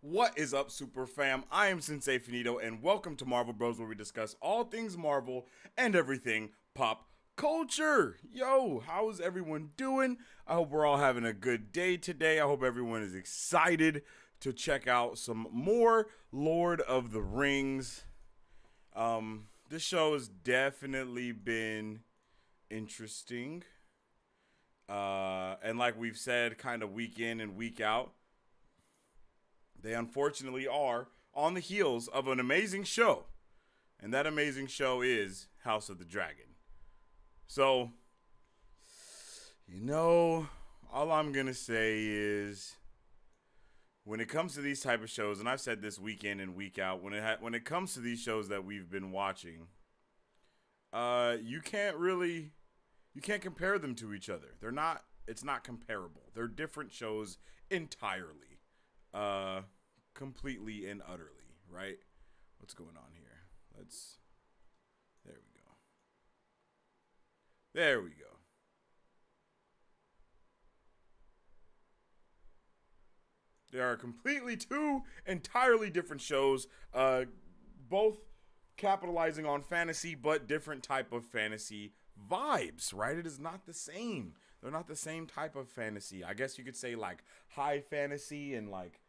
What is up, Super Fam? I am Sensei Finito, and welcome to Marvel Bros, where we discuss all things Marvel and everything pop culture. Yo, how's everyone doing? I hope we're all having a good day today. I hope everyone is excited to check out some more Lord of the Rings. This show has definitely been interesting. And like we've said, kind of week in and week out, they unfortunately are on the heels of an amazing show. And that amazing show is House of the Dragon. So, all I'm going to say is when it comes to these type of shows, and I've said this week in and week out, when it comes to these shows that we've been watching, you can't compare them to each other. It's not comparable. They're different shows entirely. Completely and utterly, right? What's going on here? There we go. There we go. They are completely two entirely different shows, both capitalizing on fantasy, but different type of fantasy vibes, right? It is not the same. They're not the same type of fantasy. I guess you could say like high fantasy and like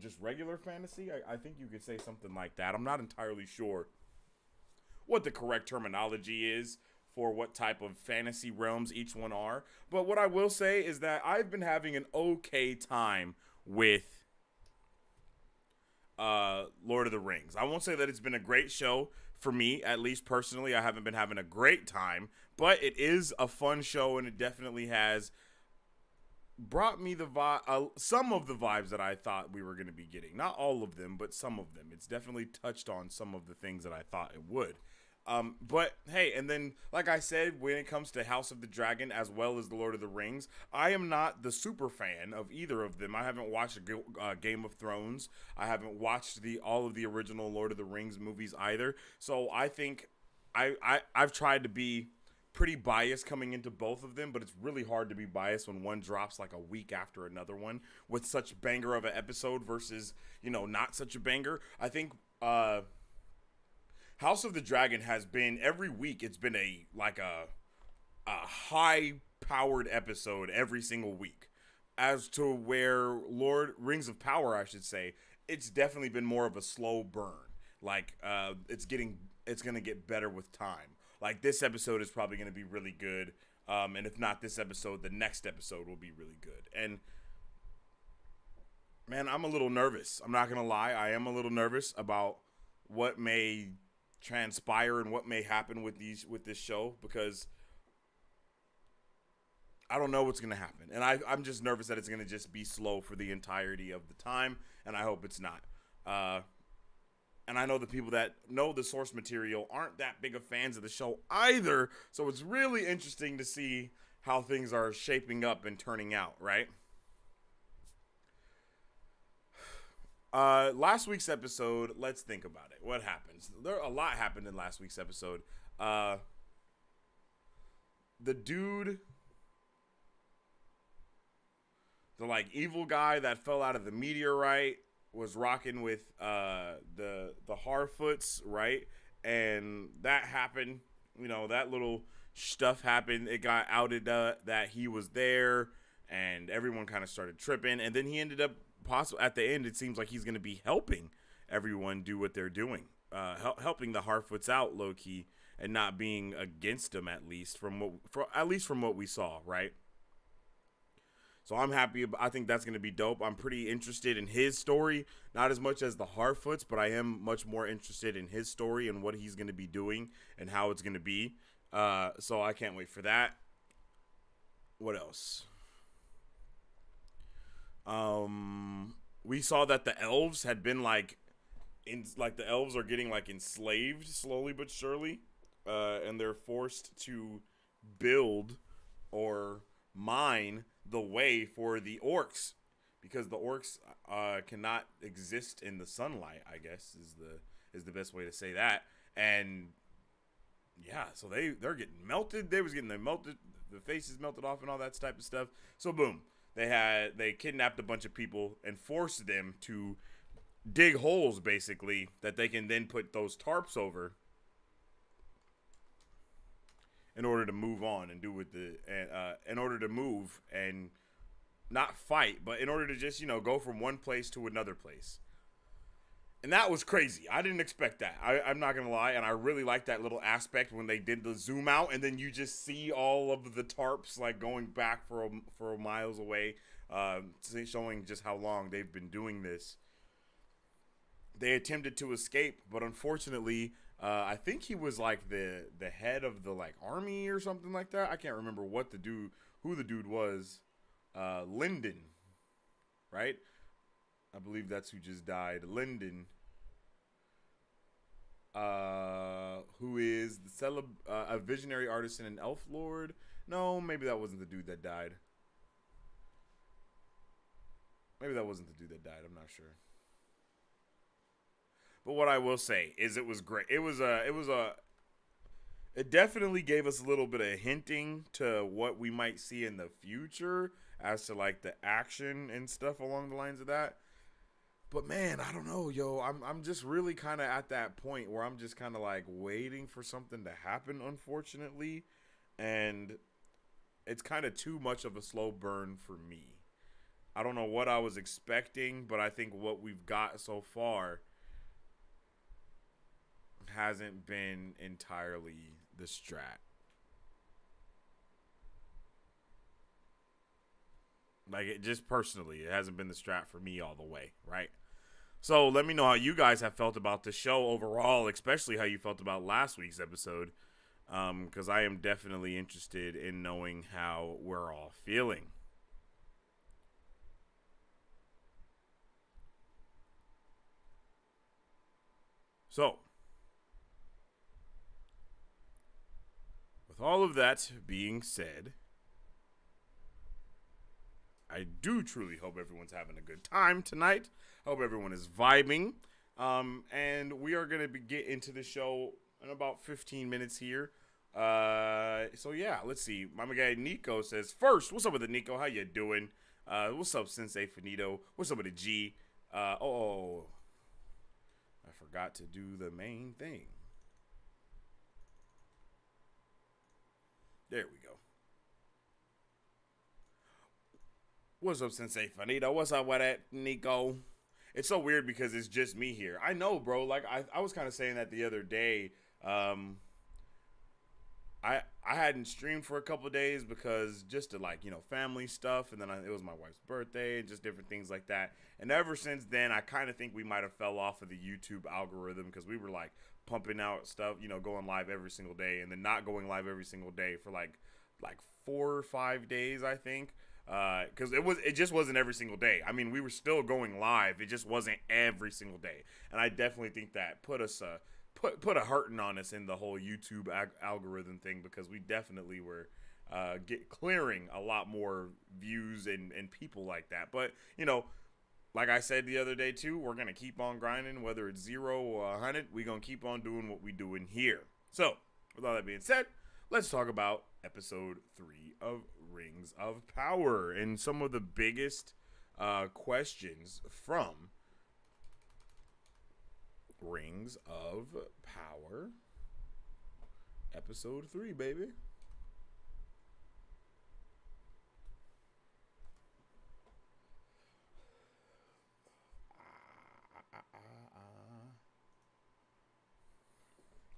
just regular fantasy. I think you could say something like that. I'm not entirely sure what the correct terminology is for what type of fantasy realms each one are. But what I will say is that I've been having an okay time with Lord of the Rings. I won't say that it's been a great show for me, at least personally. I haven't been having a great time, but it is a fun show, and it definitely has brought me some of the vibes that I thought we were going to be getting. Not all of them, but some of them. It's definitely touched on some of the things that I thought it would. But hey, and then like I said, when it comes to House of the Dragon as well as the Lord of the Rings, I am not the super fan of either of them. I haven't watched Game of Thrones. I haven't watched all of the original Lord of the Rings movies either. So I think I've tried to be pretty biased coming into both of them, but it's really hard to be biased when one drops like a week after another one with such banger of an episode versus, not such a banger. I think House of the Dragon has been every week. It's been a high powered episode every single week. As to where Rings of Power, I should say, it's definitely been more of a slow burn. Like it's gonna get better with time. Like this episode is probably gonna be really good. And if not this episode, the next episode will be really good. And man, I'm a little nervous. I'm not gonna lie. I am a little nervous about what may transpire and what may happen with this show, because I don't know what's going to happen. And I'm just nervous that it's going to just be slow for the entirety of the time, and I hope it's not. And I know the people that know the source material aren't that big of fans of the show either, so it's really interesting to see how things are shaping up and turning out, right? Last week's episode, let's think about it. What happens? A lot happened in last week's episode. The dude, the like evil guy that fell out of the meteorite, was rocking with the Harfoots, right? And that happened. That little stuff happened. It got outed that he was there, and everyone kind of started tripping. And then he ended up at the end. It seems like he's going to be helping everyone do what they're doing, helping the Harfoots out low key, and not being against them, at least from what we saw, right? So I'm happy. I think that's going to be dope. I'm pretty interested in his story, not as much as the Harfoots, but I am much more interested in his story and what he's going to be doing and how it's going to be. So I can't wait for that. What else? We saw that the elves had been the elves are getting enslaved slowly but surely, and they're forced to build or mine the way for the orcs, because the orcs cannot exist in the sunlight, I guess is the best way to say that. And yeah, so they're getting melted. They was getting the faces melted off and all that type of stuff. So boom, they kidnapped a bunch of people and forced them to dig holes basically that they can then put those tarps over in order to move on and do with the in order to move and not fight, but in order to just go from one place to another place. And that was crazy. I didn't expect that. I'm not gonna lie, and I really like that little aspect when they did the zoom out, and then you just see all of the tarps like going back for miles away, showing just how long they've been doing this. They attempted to escape, but unfortunately, I think he was like the head of the like army or something like that. I can't remember who the dude was. Lyndon, right? I believe that's who just died. Lyndon, who is a visionary artist and an elf lord. No, maybe that wasn't the dude that died. I'm not sure. But what I will say is it was great. It definitely gave us a little bit of hinting to what we might see in the future as to like the action and stuff along the lines of that. But man, I don't know, yo. I'm just really kind of at that point where I'm just kind of like waiting for something to happen, unfortunately, and it's kind of too much of a slow burn for me. I don't know what I was expecting, but I think what we've got so far hasn't been entirely the strat. Like, it just personally, it hasn't been the strat for me all the way, right? So let me know how you guys have felt about the show overall, especially how you felt about last week's episode, because I am definitely interested in knowing how we're all feeling. So, with all of that being said, I do truly hope everyone's having a good time tonight. Hope everyone is vibing. And we are going to get into the show in about 15 minutes here. So yeah, let's see. My guy Nico says, first, what's up with it, Nico? How you doing? What's up, Sensei Finito? What's up with the G? I forgot to do the main thing. There we go. What's up, Sensei Finito? What's up with that, Nico? It's so weird because it's just me here. I know, bro. Like, I was kind of saying that the other day. I hadn't streamed for a couple of days because just to like, family stuff. And then it was my wife's birthday and just different things like that. And ever since then, I kind of think we might have fell off of the YouTube algorithm because we were like pumping out stuff, going live every single day and then not going live every single day for like 4 or 5 days, I think. Because it just wasn't every single day. I mean, we were still going live. It just wasn't every single day. And I definitely think that put us put a hurting on us in the whole YouTube algorithm thing because we definitely were clearing a lot more views and people like that. But like I said the other day too, we're gonna keep on grinding, whether it's 0 or 100. We're gonna keep on doing what we doing here. So with all that being said, let's talk about episode 3 of Rings of Power and some of the biggest questions from Rings of Power episode 3, baby.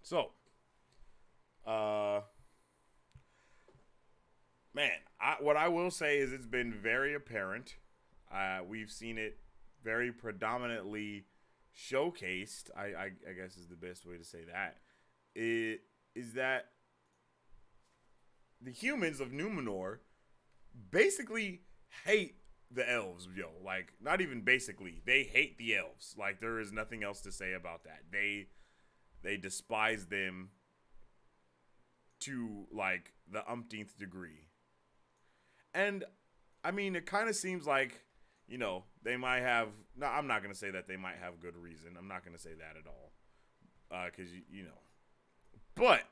So, man, what I will say is it's been very apparent. We've seen it very predominantly showcased. I guess is the best way to say that. It is that the humans of Numenor basically hate the elves, yo. Like, not even basically. They hate the elves. Like, there is nothing else to say about that. They despise them to, like, the umpteenth degree. And, I mean, it kind of seems like, they might have... No, I'm not going to say that they might have good reason. I'm not going to say that at all. Because, But,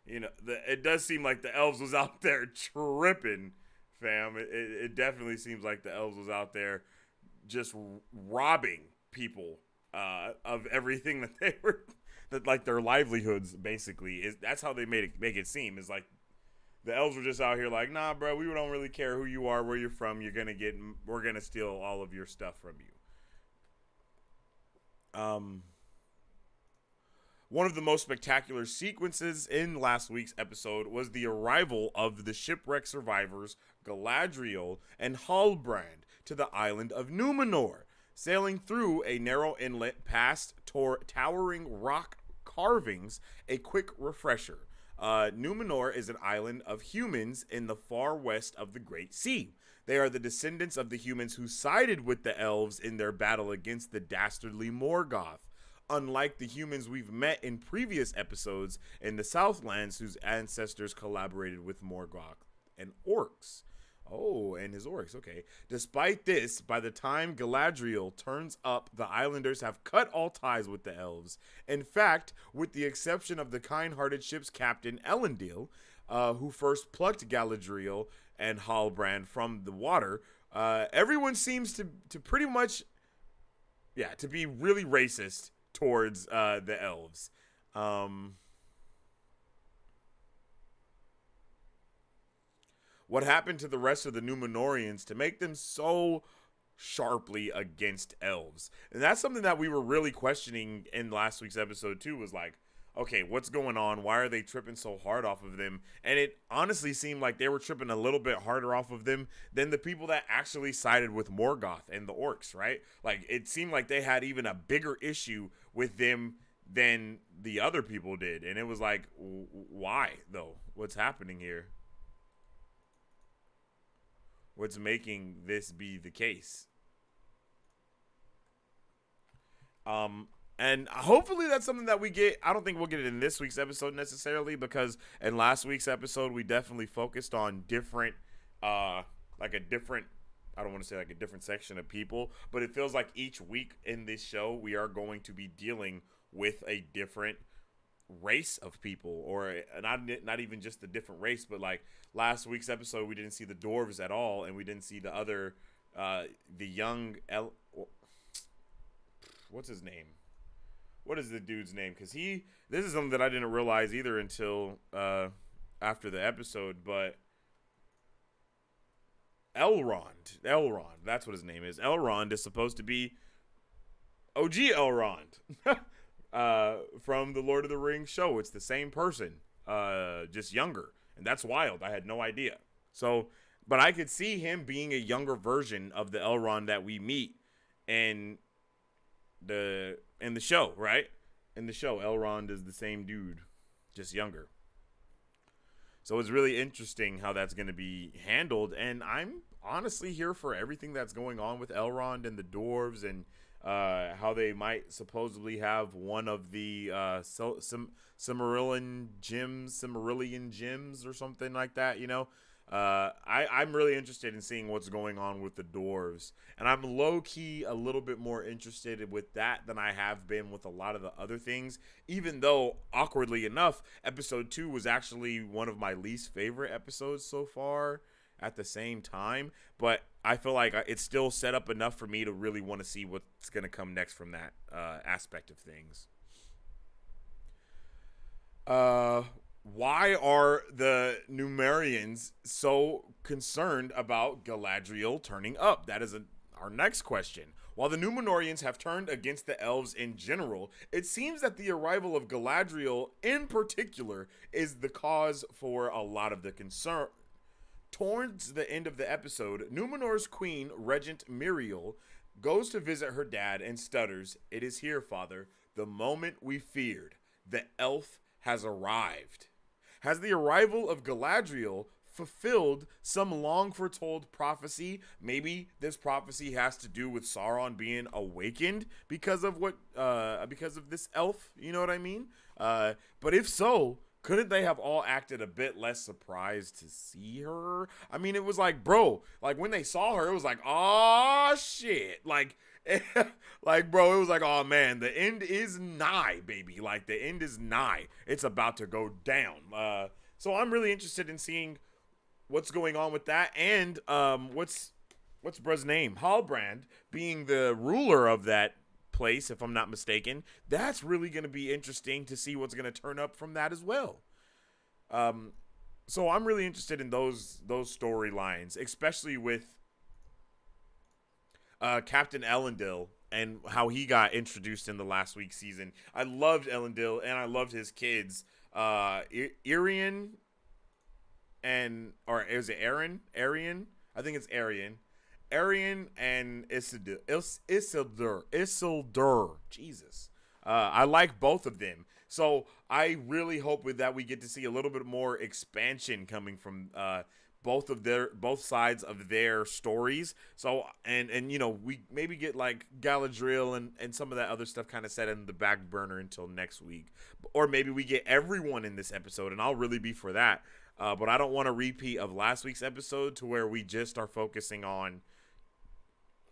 it does seem like the elves was out there tripping fam. It definitely seems like the elves was out there just robbing people of everything that they were, that like their livelihoods basically is. That's how they make it seem. Is like the elves were just out here like, nah, bro, we don't really care who you are, where you're from. We're gonna steal all of your stuff from you. One of the most spectacular sequences in last week's episode was the arrival of the shipwreck survivors Galadriel and Halbrand to the island of Numenor, sailing through a narrow inlet past towering rock carvings. A quick refresher. Numenor is an island of humans in the far west of the Great Sea. They are the descendants of the humans who sided with the elves in their battle against the dastardly Morgoth. Unlike the humans we've met in previous episodes in the Southlands, whose ancestors collaborated with Morgoth and orcs. Oh, and his orcs, okay. Despite this, by the time Galadriel turns up, the islanders have cut all ties with the elves. In fact, with the exception of the kind-hearted ship's captain, Elendil, who first plucked Galadriel and Halbrand from the water, everyone seems to pretty much, to be really racist towards the elves. What happened to the rest of the Numenorians to make them so sharply against elves? And that's something that we were really questioning in last week's episode too, was like, okay, what's going on? Why are they tripping so hard off of them? And it honestly seemed like they were tripping a little bit harder off of them than the people that actually sided with Morgoth and the orcs, right? Like, it seemed like they had even a bigger issue with them than the other people did. And it was like, why though? What's happening here? What's making this be the case? And hopefully that's something that we get. I don't think we'll get it in this week's episode necessarily, because in last week's episode, we definitely focused on different, I don't want to say like a different section of people, but it feels like each week in this show, we are going to be dealing with a different race of people, or not even just a different race, but like last week's episode, we didn't see the dwarves at all, and we didn't see the other, the young, what's his name? What is the dude's name? Because this is something that I didn't realize either until after the episode, but Elrond, that's what his name is. Elrond is supposed to be OG Elrond from the Lord of the Rings show. It's the same person, just younger, and that's wild. I had no idea. So, but I could see him being a younger version of the Elrond that we meet in the show, right? In the show, Elrond is the same dude, just younger. So it's really interesting how that's going to be handled, and I'm honestly here for everything that's going on with Elrond and the dwarves, and how they might supposedly have one of the Silmarillion gems or something like that, you know? I'm really interested in seeing what's going on with the dwarves, and I'm low-key a little bit more interested with that than I have been with a lot of the other things, even though, awkwardly enough, episode 2 was actually one of my least favorite episodes so far at the same time, but I feel like it's still set up enough for me to really want to see what's going to come next from that aspect of things. Why are the Numerians so concerned about Galadriel turning up? That is our next question. While the Numenorians have turned against the elves in general, it seems that the arrival of Galadriel in particular is the cause for a lot of the concern. Towards the end of the episode, Numenor's queen, Regent Miriel, goes to visit her dad and stutters, "It is here, father, the moment we feared. The elf has arrived." Has the arrival of Galadriel fulfilled some long foretold prophecy? Maybe this prophecy has to do with Sauron being awakened because of this elf, you know what I mean? But if so, couldn't they have all acted a bit less surprised to see her? I mean, it was like, bro, like when they saw her, it was like, oh shit. Like, bro, it was like, oh man, the end is nigh, baby. Like, the end is nigh. It's about to go down. So I'm really interested in seeing what's going on with that, and what's bruh's name? Halbrand being the ruler of that place, if I'm not mistaken. That's really going to be interesting to see what's going to turn up from that as well. So I'm really interested in those storylines, especially with Captain Elendil and how he got introduced in the last week's season. I loved Elendil and I loved his kids, Irian or is it Aaron? Arian? I think it's Arian. Arian and Isildur. Jesus. I like both of them. So I really hope with that we get to see a little bit more expansion coming from both sides of their stories. So and you know, we maybe get like Galadriel and some of that other stuff kind of set in the back burner until next week. Or maybe we get everyone in this episode, and I'll really be for that. But I don't want a repeat of last week's episode to where we just are focusing on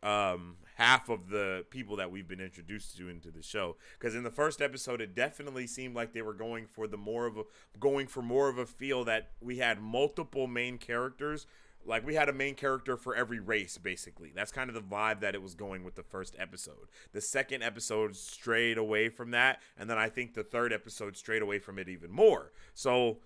half of the people that we've been introduced to into the show, because in the first episode it definitely seemed like they were going for more of a feel that we had multiple main characters, like we had a main character for every race. Basically, that's kind of the vibe that it was going with the first episode. The second episode strayed away from that, and then I think the third episode strayed away from it even more. So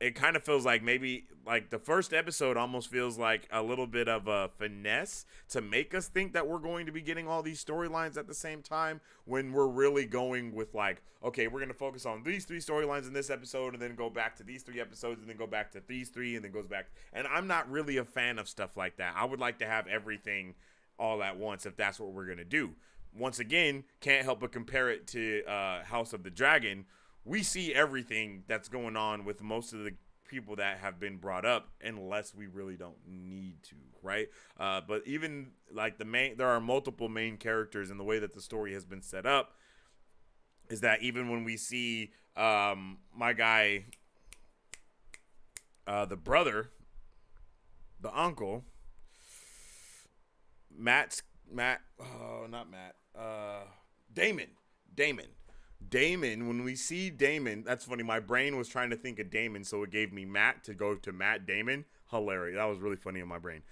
it kind of feels like maybe like the first episode almost feels like a little bit of a finesse to make us think that we're going to be getting all these storylines at the same time, when we're really going with like, okay, we're going to focus on these 3 storylines in this episode and then go back to these 3 episodes and then go back to these 3 and then goes back. And I'm not really a fan of stuff like that. I would like to have everything all at once if that's what we're going to do. Once again, can't help but compare it to House of the Dragon. We see everything that's going on with most of the people that have been brought up, unless we really don't need to, right? But even like there are multiple main characters, and the way that the story has been set up is that even when we see my guy, the brother, the uncle, Damon, when we see Damon, that's funny. My brain was trying to think of Damon, so it gave me Matt to go to Matt Damon. Hilarious. That was really funny in my brain.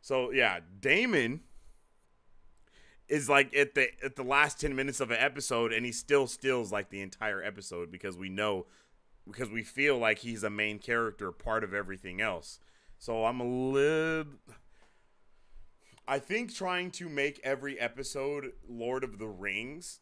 So yeah, Damon is like at the last 10 minutes of an episode, and he still steals like the entire episode because we feel like he's a main character, part of everything else. So I think trying to make every episode Lord of the Rings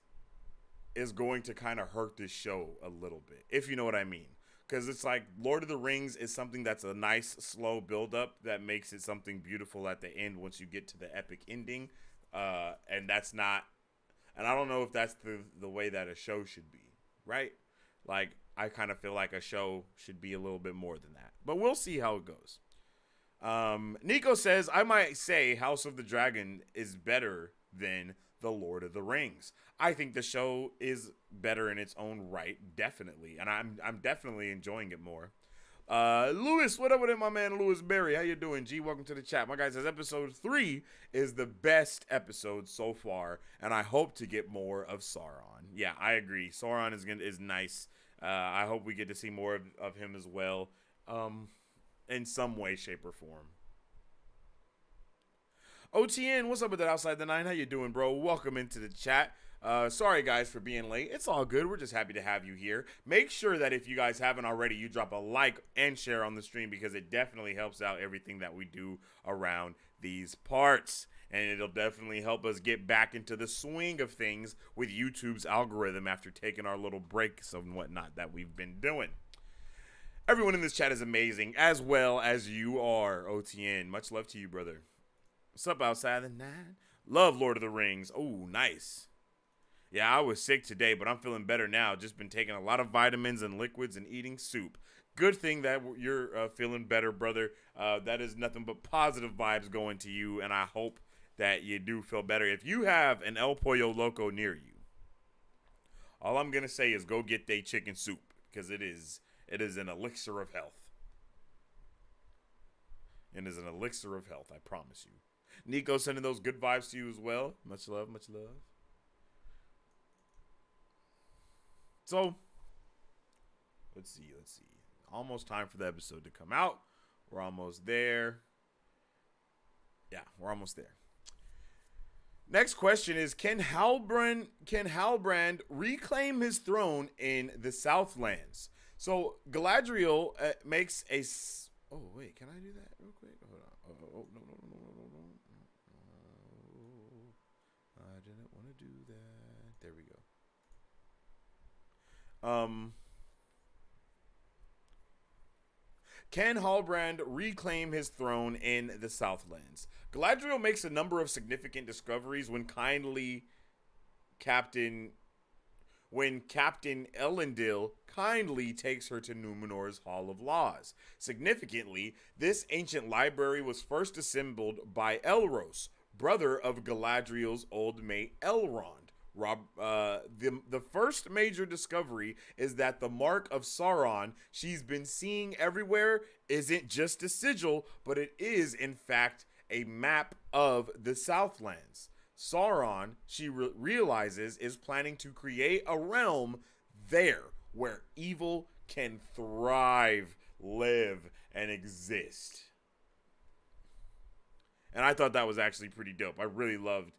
is going to kind of hurt this show a little bit, if you know what I mean. Because it's like Lord of the Rings is something that's a nice, slow build-up that makes it something beautiful at the end once you get to the epic ending. And that's not... And I don't know if that's the way that a show should be, right? Like, I kind of feel like a show should be a little bit more than that. But we'll see how it goes. Nico says, I might say House of the Dragon is better than The Lord of the Rings. I think the show is better in its own right, definitely, and I'm definitely enjoying it more. Lewis, what up with it, my man Lewis Berry? How you doing, G? Welcome to the chat. My guy says episode 3 is the best episode so far, and I hope to get more of Sauron. Yeah, I agree. Sauron is nice. I hope we get to see more of him as well, in some way, shape, or form. OTN, what's up with that outside the 9? How you doing, bro? Welcome into the chat. Sorry, guys, for being late. It's all good. We're just happy to have you here. Make sure that if you guys haven't already, you drop a like and share on the stream, because it definitely helps out everything that we do around these parts. And it'll definitely help us get back into the swing of things with YouTube's algorithm after taking our little breaks and whatnot that we've been doing. Everyone in this chat is amazing, as well as you are, OTN. Much love to you, brother. What's up outside the 9? Love Lord of the Rings. Oh, nice. Yeah, I was sick today, but I'm feeling better now. Just been taking a lot of vitamins and liquids and eating soup. Good thing that you're feeling better, brother. That is nothing but positive vibes going to you, and I hope that you do feel better. If you have an El Pollo Loco near you, all I'm going to say is go get they chicken soup, because it is an elixir of health. It is an elixir of health, I promise you. Nico sending those good vibes to you as well. Much love, much love. So, let's see. Almost time for the episode to come out. We're almost there. Yeah, we're almost there. Next question is: Can Halbrand reclaim his throne in the Southlands? So Galadriel makes a. Oh wait, can I do that real quick? Hold on. Oh no no no no no no no! I didn't want to do that. There we go. Can Halbrand reclaim his throne in the Southlands? Galadriel makes a number of significant discoveries Captain when Captain Elendil kindly takes her to Numenor's Hall of Laws. Significantly, this ancient library was first assembled by Elros, brother of Galadriel's old mate Elrond. The first major discovery is that the mark of Sauron she's been seeing everywhere isn't just a sigil, but it is, in fact, a map of the Southlands. Sauron, she realizes, is planning to create a realm there where evil can thrive, live, and exist. And I thought that was actually pretty dope. I really loved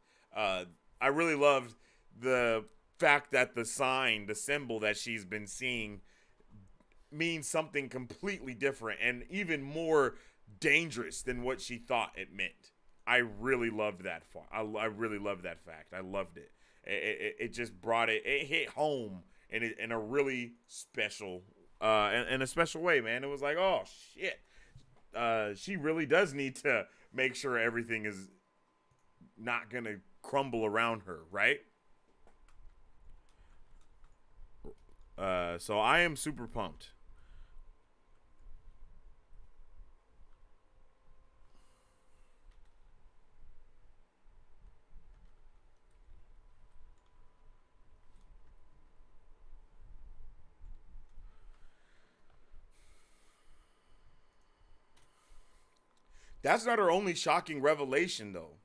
the fact that the sign, the symbol that she's been seeing means something completely different and even more dangerous than what she thought it meant. I really loved that. I really loved that fact. I loved it. It just brought it. It hit home in a really special, in a special way, man. It was like, oh shit, she really does need to make sure everything is not gonna crumble around her, right? So I am super pumped. That's not her only shocking revelation, though.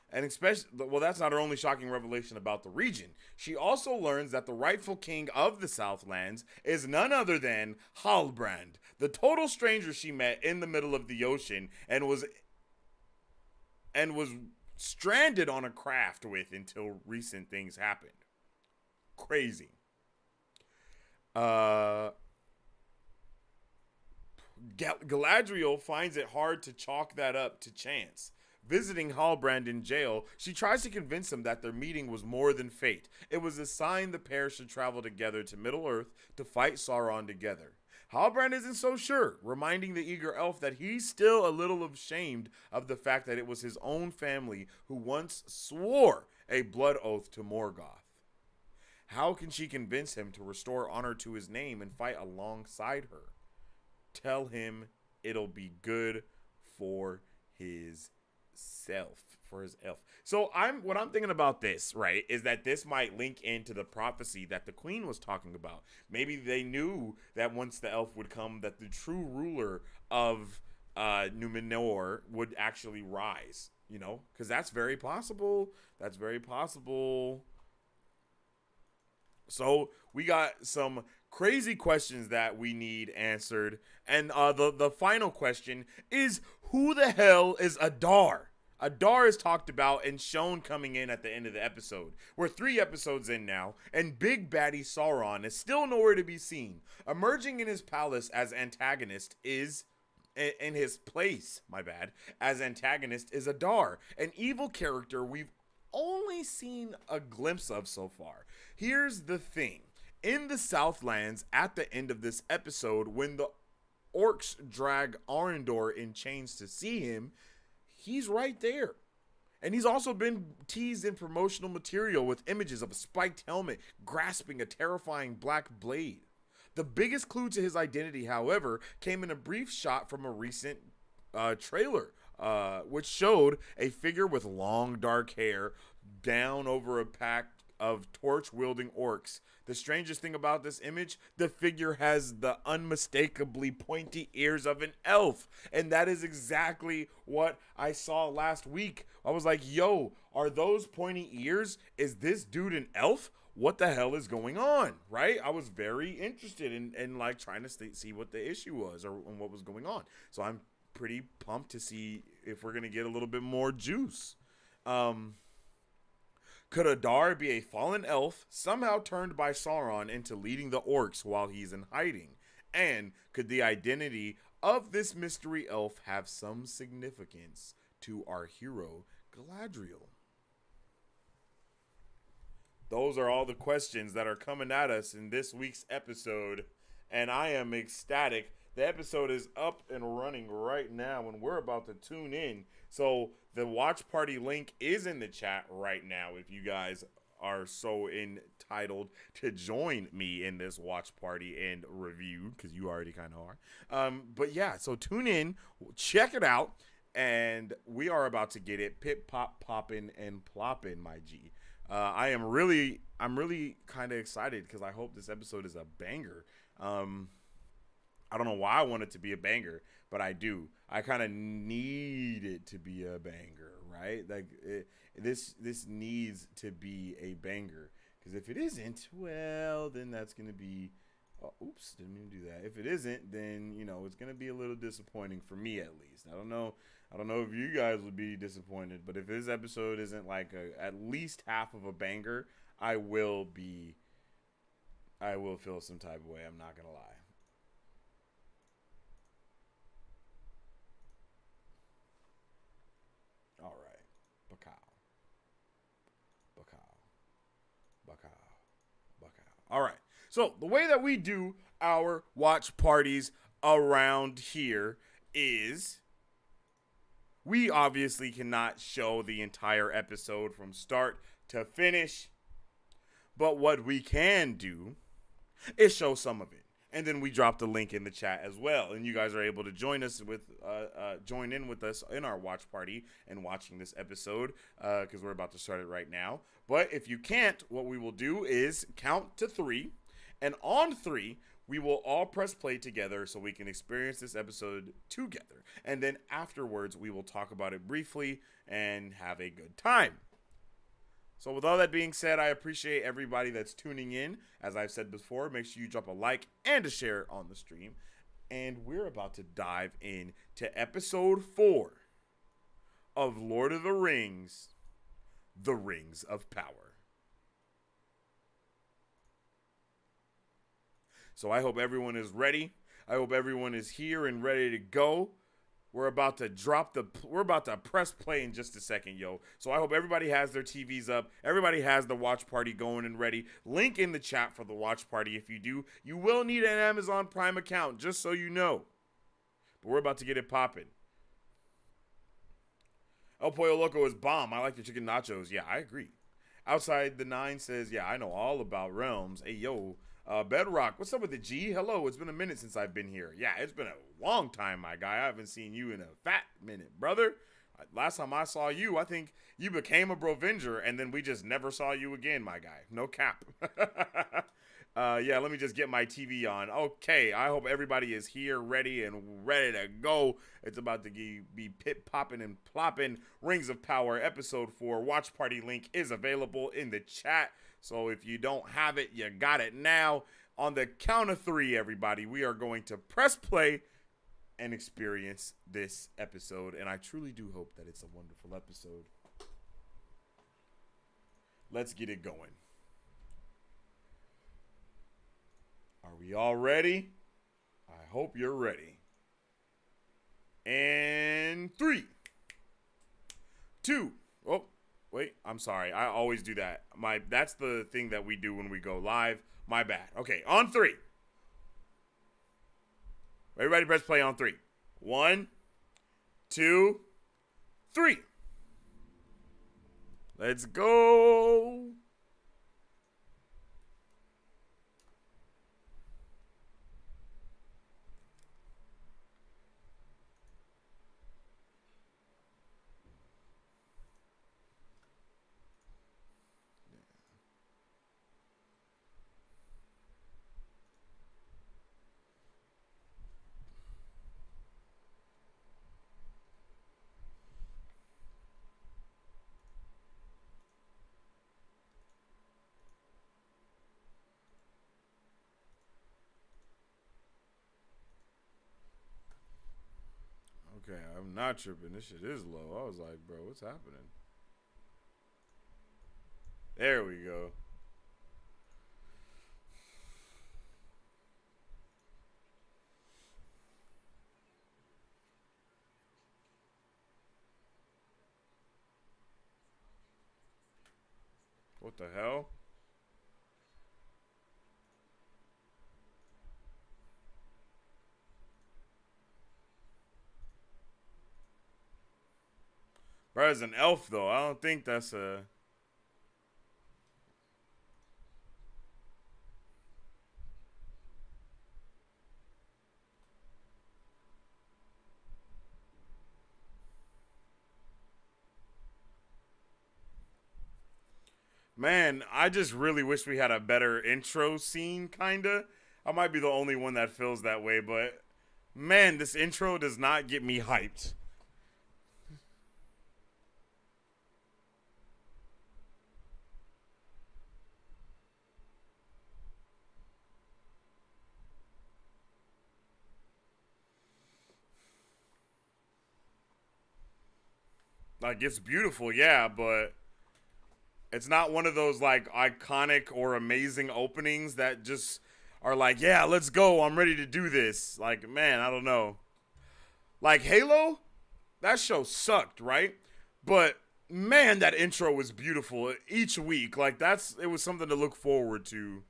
And especially, well, that's not her only shocking revelation about the region. She also learns that the rightful king of the Southlands is none other than Halbrand, the total stranger she met in the middle of the ocean and was stranded on a craft with until recent things happened. Crazy. Uh, Galadriel finds it hard to chalk that up to chance. Visiting Halbrand in jail, she tries to convince him that their meeting was more than fate. It was a sign the pair should travel together to Middle-earth to fight Sauron together. Halbrand isn't so sure, reminding the eager elf that he's still a little ashamed of the fact that it was his own family who once swore a blood oath to Morgoth. How can she convince him to restore honor to his name and fight alongside her? Tell him it'll be good for his elf. So what I'm thinking about this, right, is that this might link into the prophecy that the queen was talking about. Maybe they knew that once the elf would come, that the true ruler of Numenor would actually rise, because that's very possible. That's very possible. So we got some crazy questions that we need answered. And the final question is, who the hell is Adar? Adar is talked about and shown coming in at the end of the episode. We're 3 episodes in now, and Big Baddie Sauron is still nowhere to be seen. Emerging in his palace as antagonist is... In his place, as antagonist is Adar, an evil character we've only seen a glimpse of so far. Here's the thing. In the Southlands, at the end of this episode, when the orcs drag Arendor in chains to see him, he's right there. And he's also been teased in promotional material with images of a spiked helmet grasping a terrifying black blade. The biggest clue to his identity, however, came in a brief shot from a recent trailer, which showed a figure with long dark hair down over a pack of torch-wielding orcs. The strangest thing about this image, the figure has the unmistakably pointy ears of an elf. And that is exactly what I saw last week. I was like, yo, are those pointy ears? Is this dude an elf? What the hell is going on, right? I was very interested in like trying to see what the issue was or what was going on. So I'm pretty pumped to see if we're gonna get a little bit more juice. Um, could Adar be a fallen elf somehow turned by Sauron into leading the orcs while he's in hiding? And could the identity of this mystery elf have some significance to our hero Galadriel? Those are all the questions that are coming at us in this week's episode, and I am ecstatic. The episode is up and running right now, and we're about to tune in. So the watch party link is in the chat right now if you guys are so entitled to join me in this watch party and review, because you already kind of are. But yeah, so tune in, check it out, and we are about to get it pip pop poppin' and ploppin', my G. I'm really kind of excited because I hope this episode is a banger. I don't know why I want it to be a banger, but I do. I kind of need it to be a banger, right? Like this needs to be a banger, because if it isn't, well, then that's gonna be. Oh, oops, didn't mean to do that. If it isn't, then it's gonna be a little disappointing for me, at least. I don't know if you guys would be disappointed, but if this episode isn't like at least half of a banger, I will feel some type of way. I'm not gonna lie. All right, Bacow. All right. So the way that we do our watch parties around here is we obviously cannot show the entire episode from start to finish, but what we can do is show some of it. And then we drop the link in the chat as well, and you guys are able to join in with us in our watch party and watching this episode, because we're about to start it right now. But if you can't, what we will do is count to 3, and on 3, we will all press play together so we can experience this episode together. And then afterwards, we will talk about it briefly and have a good time. So with all that being said, I appreciate everybody that's tuning in. As I've said before, make sure you drop a like and a share on the stream. And we're about to dive in to episode 4 of Lord of the Rings, The Rings of Power. So I hope everyone is ready. I hope everyone is here and ready to go. We're about to press play in just a second, yo. So I hope everybody has their TVs up. Everybody has the watch party going and ready. Link in the chat for the watch party. If you do, you will need an Amazon Prime account, just so you know. But we're about to get it popping. El Pollo Loco is bomb. I like the chicken nachos. Yeah, I agree. Outside the 9 says, yeah, I know all about realms. Hey, yo. Bedrock, what's up with the G? Hello, it's been a minute since I've been here. Yeah, it's been a long time, my guy. I haven't seen you in a fat minute, brother. Last time I saw you, I think you became a Brovenger, and then we just never saw you again, my guy. No cap. Yeah, let me just get my TV on. Okay, I hope everybody is here, ready to go. It's about to be pip-popping and plopping. Rings of Power, Episode 4. Watch Party link is available in the chat. So if you don't have it, you got it now. On the count of 3, everybody, we are going to press play and experience this episode. And I truly do hope that it's a wonderful episode. Let's get it going. Are we all ready? I hope you're ready. And 3, 2, oh. Wait, I'm sorry. I always do that. That's the thing that we do when we go live. My bad. Okay, on 3. Everybody press play on 3. 1, 2, 3. Let's go. not tripping. This shit is low. I was like, bro, what's happening? There we go. What the hell? Bro, as an elf, though, I don't think that's a... Man, I just really wish we had a better intro scene, kinda. I might be the only one that feels that way, but... Man, this intro does not get me hyped. Like, it's beautiful, yeah, but... It's not one of those, like, iconic or amazing openings that just are like, yeah, let's go, I'm ready to do this. Like, man, I don't know. Like, Halo, that show sucked, right? But, man, that intro was beautiful each week. Like, it was something to look forward to.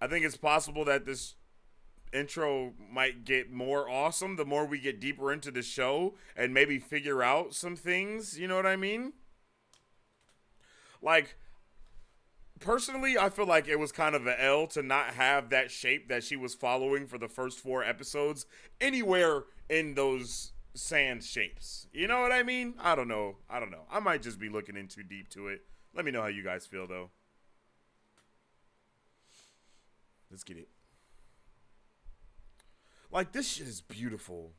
I think it's possible that this intro might get more awesome the more we get deeper into the show and maybe figure out some things, you know what I mean? Like, personally, I feel like it was kind of an L to not have that shape that she was following for the first 4 episodes anywhere in those sand shapes. You know what I mean? I don't know. I might just be looking in too deep to it. Let me know how you guys feel, though. Let's get it. Like, this shit is beautiful.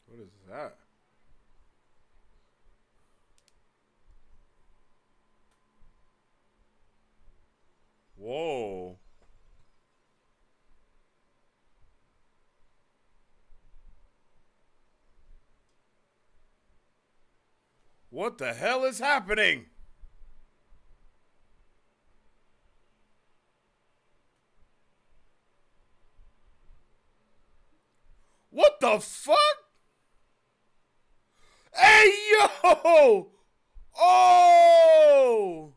What is that? Whoa. What the hell is happening? What the fuck? Hey, yo! Oh!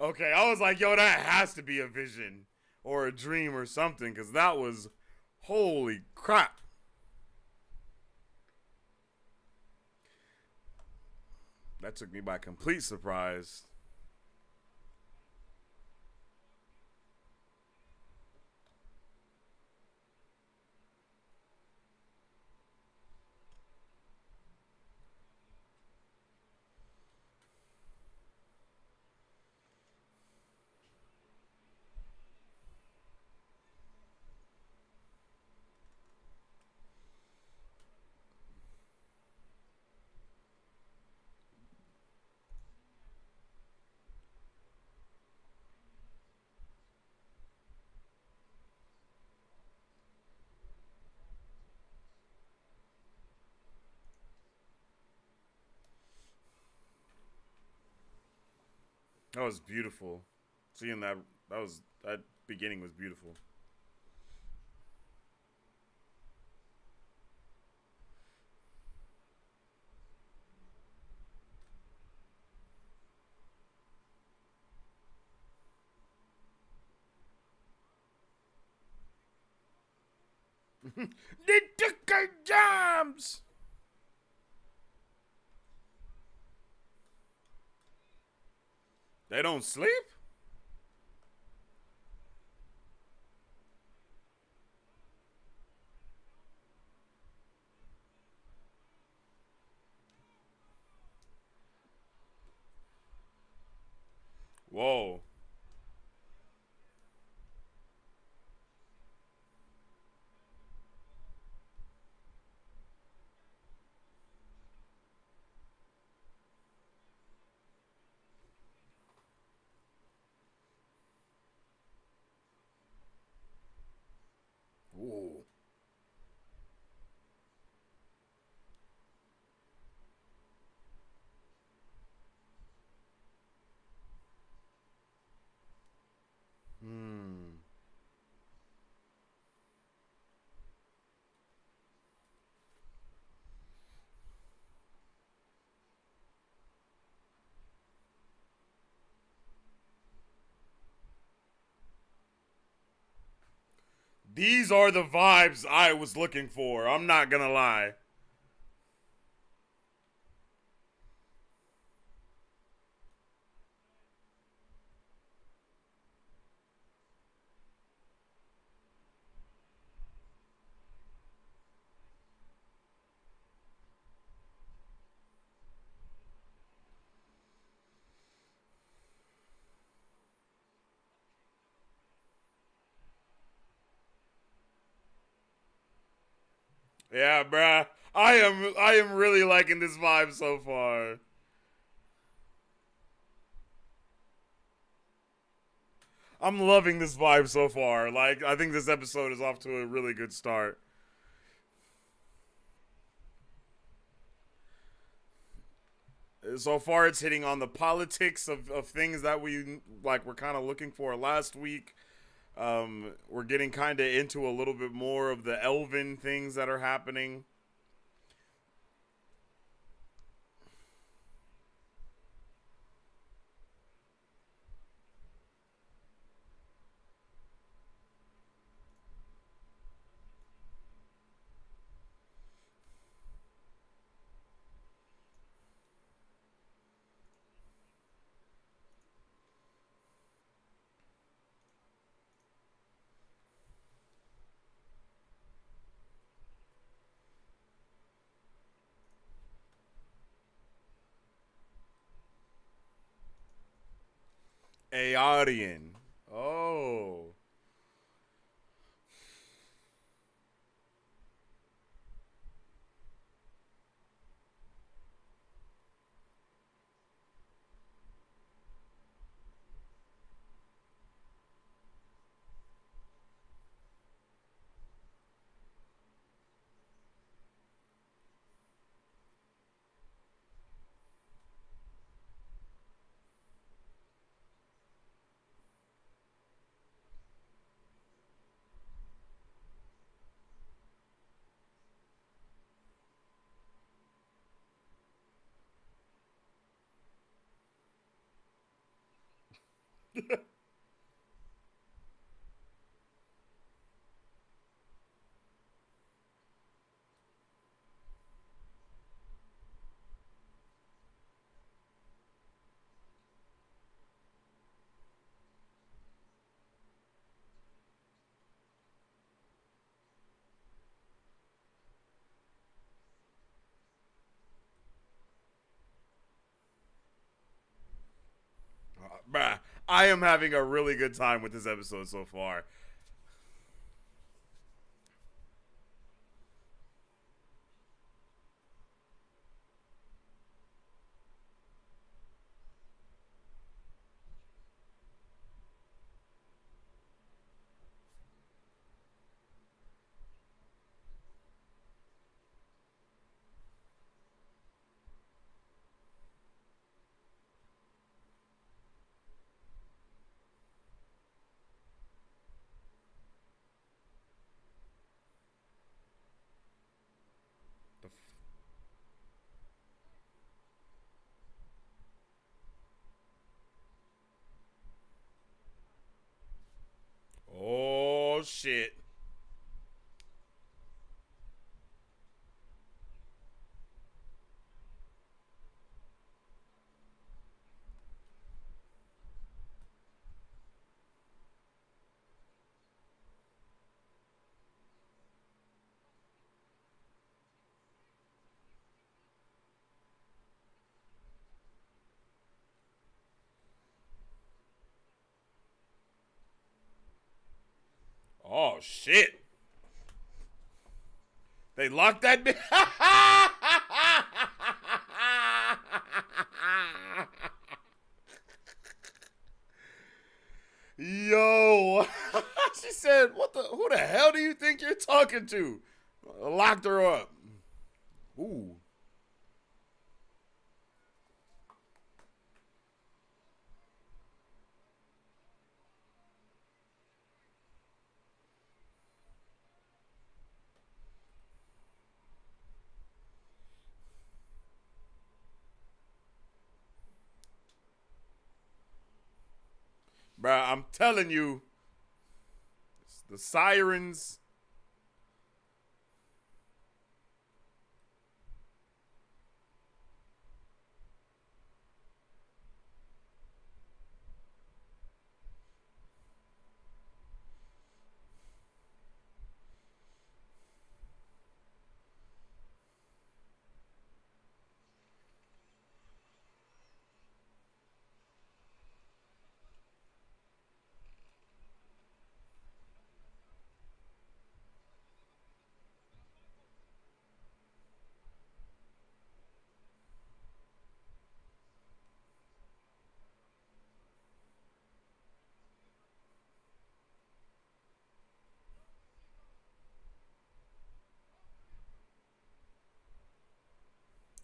Okay, I was like, yo, that has to be a vision or a dream or something, because that was, holy crap. That took me by complete surprise. That was beautiful. Seeing that beginning was beautiful. The Dicker Jams. They don't sleep? Whoa. Ooh. Hmm. These are the vibes I was looking for. I'm not gonna lie. Yeah, bruh. I am really liking this vibe so far. I'm loving this vibe so far. Like, I think this episode is off to a really good start. So far, it's hitting on the politics of things that we like. We're kind of looking for last week. We're getting kind of into a little bit more of the elven things that are happening. Aodian. Oh. Bruh, I am having a really good time with this episode so far. Oh shit. Oh shit! They locked that bitch. Yo, she said, "What the? Who the hell do you think you're talking to?" Locked her up. Ooh. Bruh, I'm telling you, the sirens.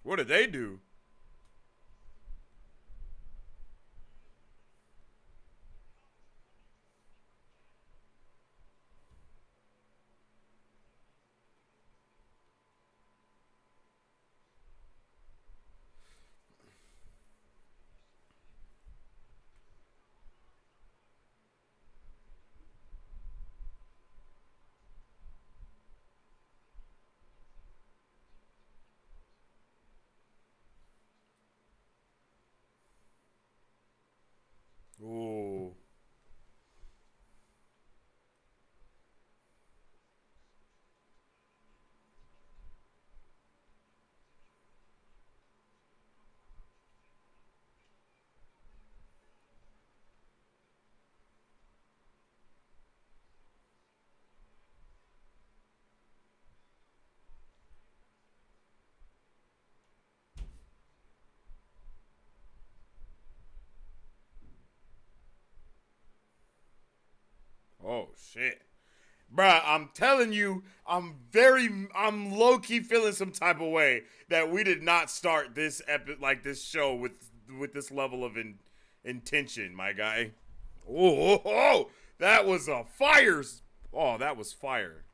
What did they do? Ooh. Oh shit. Bruh, I'm telling you, I'm low key feeling some type of way that we did not start this this show with this level of intention, my guy. Oh, that was a fire. Oh, that was fire.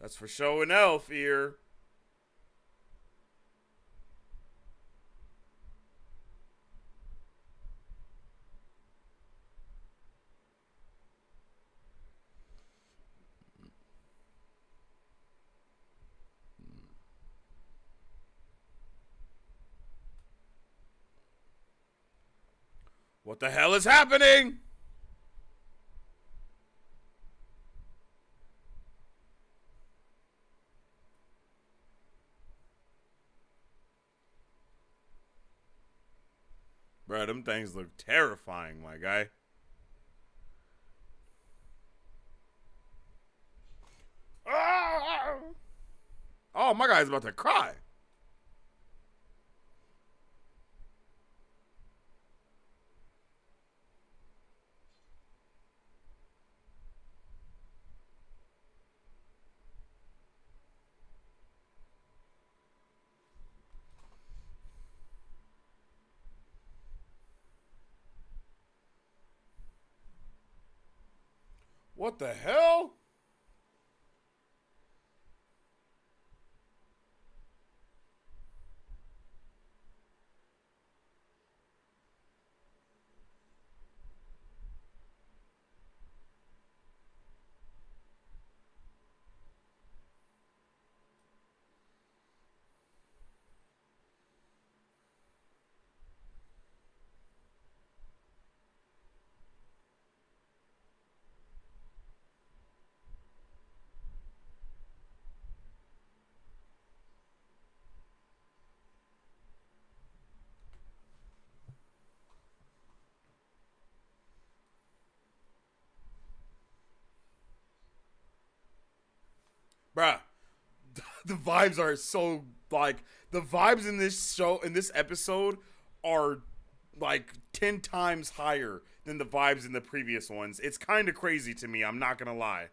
That's for show and elf here. What the hell is happening? Bruh, them things look terrifying, my guy. Ah! Oh, my guy's about to cry. What the hell? bruh. The vibes are so like the vibes in this show in this episode are like 10 times higher than the vibes in the previous ones. It's kind of crazy to me, I'm not gonna lie.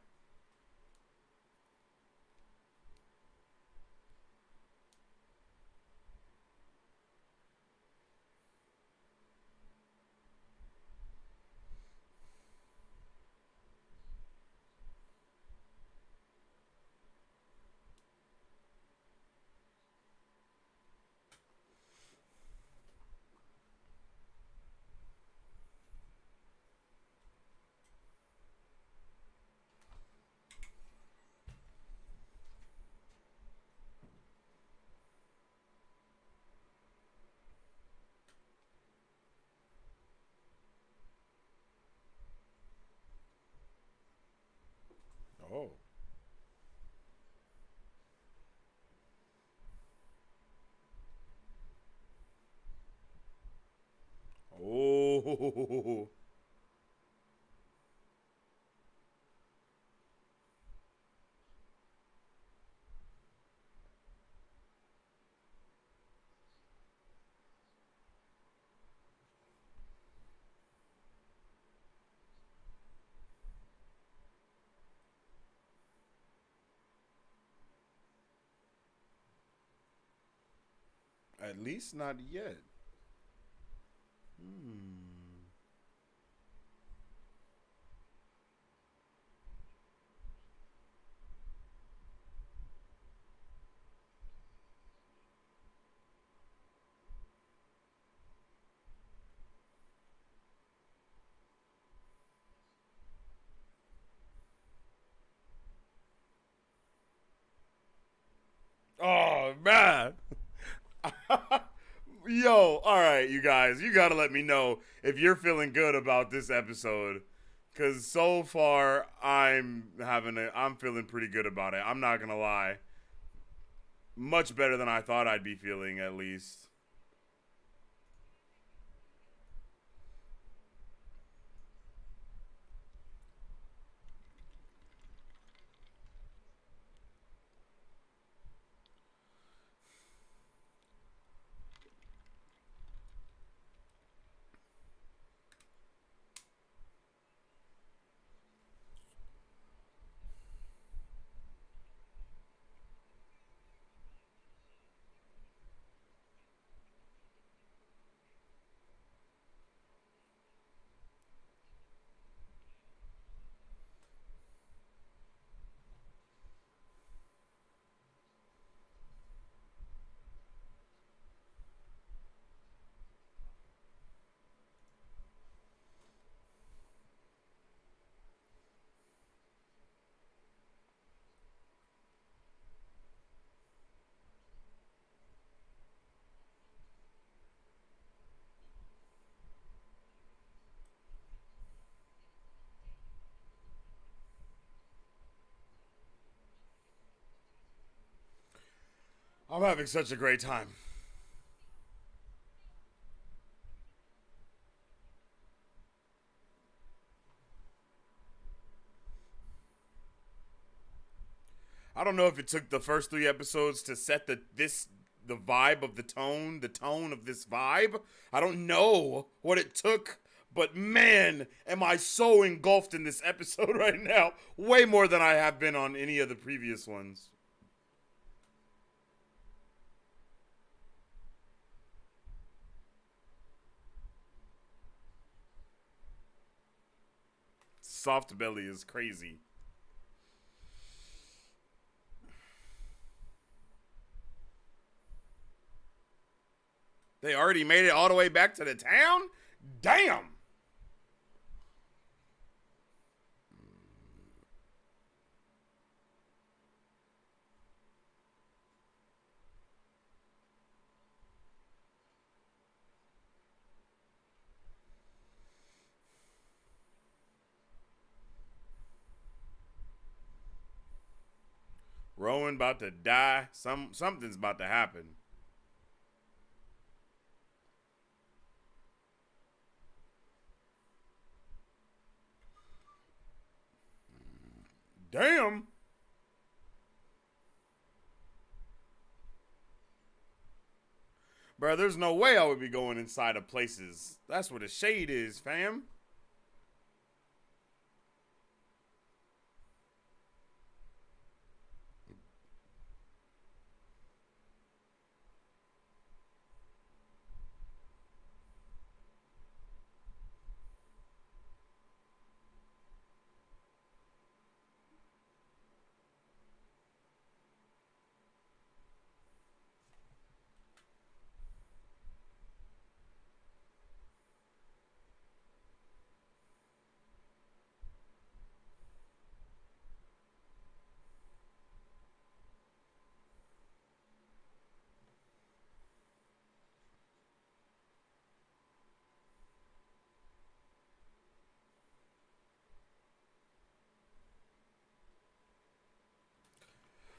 Oh. Oh. At least not yet. Hmm. Oh man. Yo, all right, you guys, you gotta let me know if you're feeling good about this episode, cause so far I'm feeling pretty good about it. I'm not gonna lie, much better than I thought I'd be feeling at least. I'm having such a great time. I don't know if it took the first three episodes to set the vibe of the tone of this vibe. I don't know what it took, but man, am I so engulfed in this episode right now. Way more than I have been on any of the previous ones. Soft belly is crazy. They already made it all the way back to the town? Damn! Rowan about to die. Something's about to happen. Damn! Bro, there's no way I would be going inside of places. That's where the shade is, fam.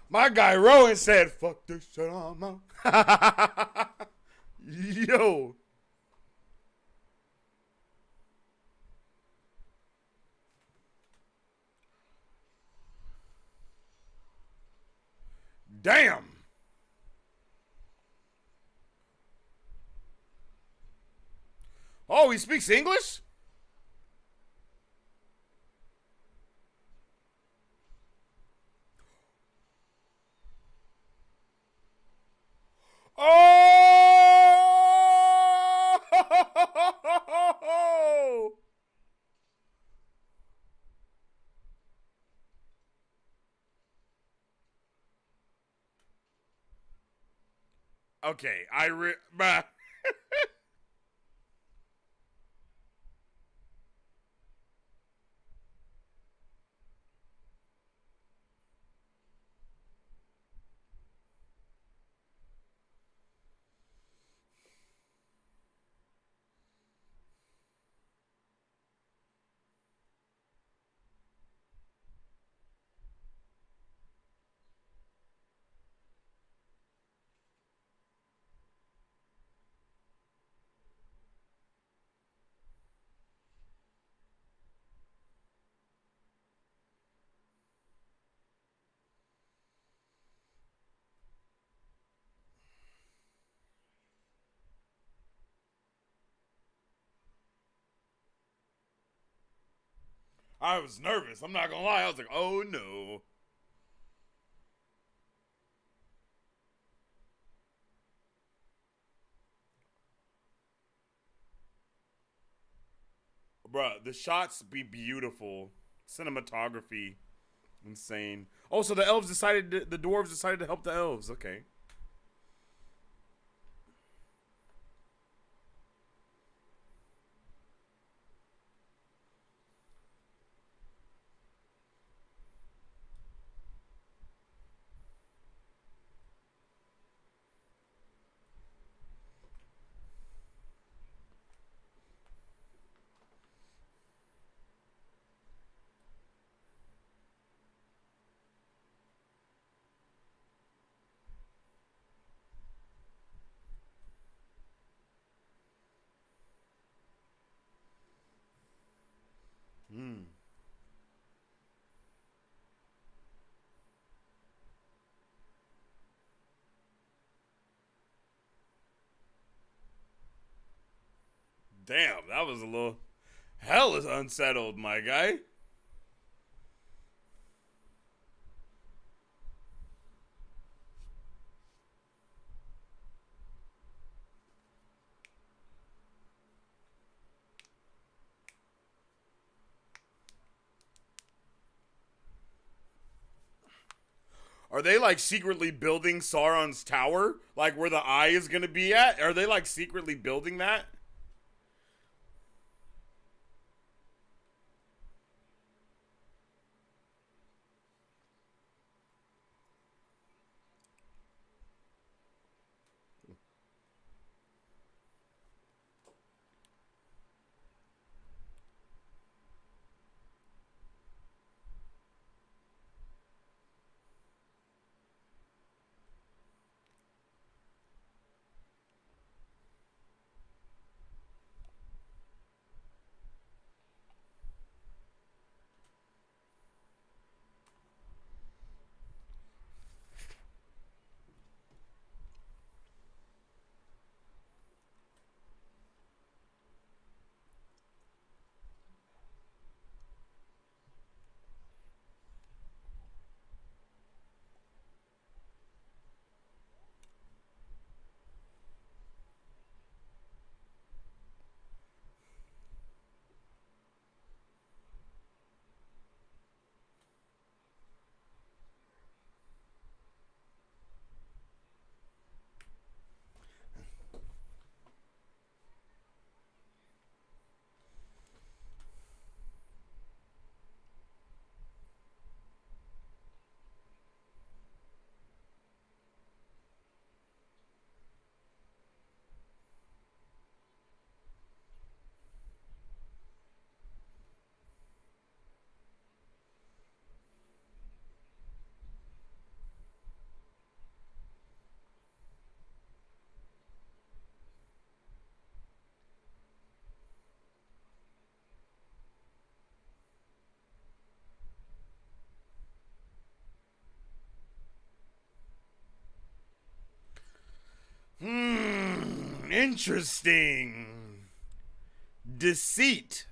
My guy Rowan said, fuck this shit, I'm out. Yo. Damn. Oh, he speaks English? Oh! Okay, bruh. I was nervous. I'm not gonna lie. I was like, oh no. Bruh, the shots be beautiful. Cinematography, insane. Oh, so the dwarves decided to help the elves. Okay. Hmm. Damn, that was a little. Hell is unsettled, my guy. Are they like secretly building Sauron's tower? Like where the eye is gonna be at? Are they like secretly building that? Interesting. Deceit.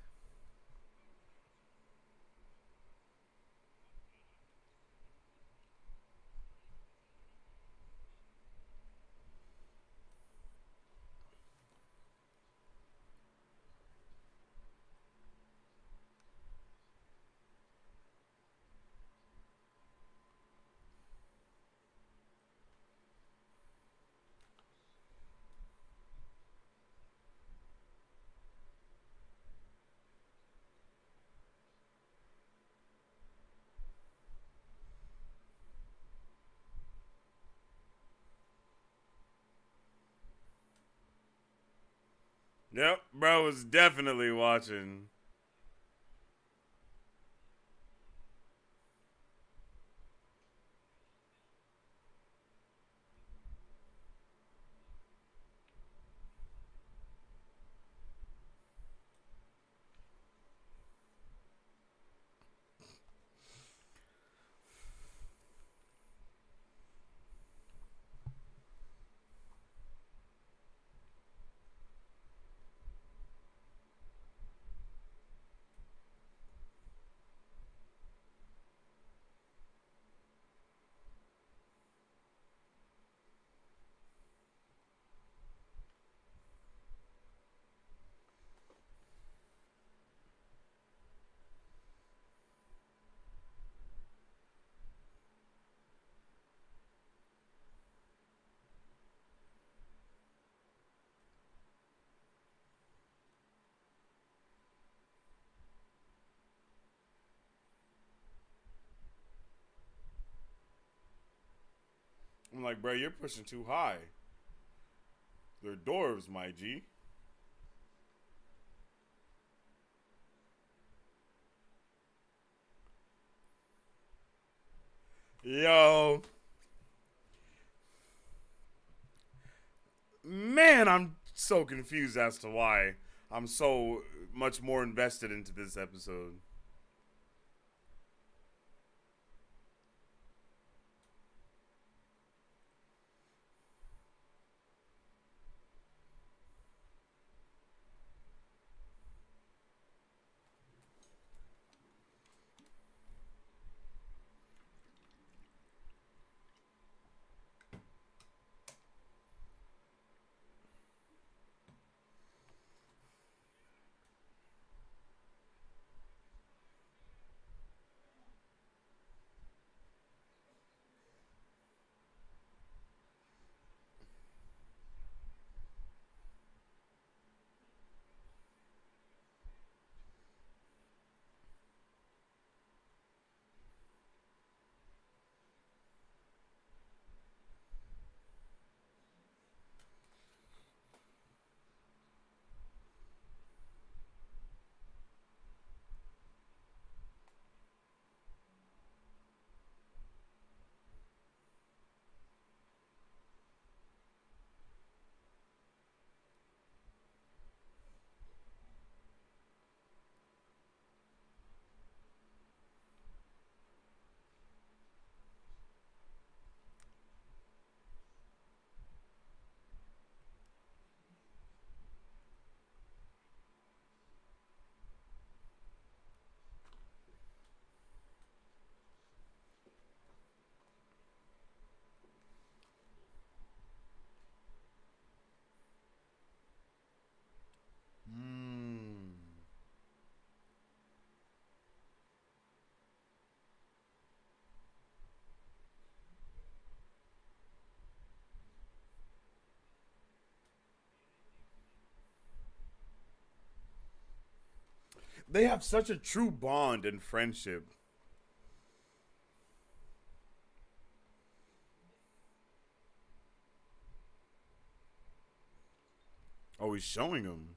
Yep, bro was definitely watching. I'm like, bro, you're pushing too high. They're dwarves, my G. Yo, man, I'm so confused as to why I'm so much more invested into this episode. Mm. They have such a true bond and friendship. Oh, he's showing him.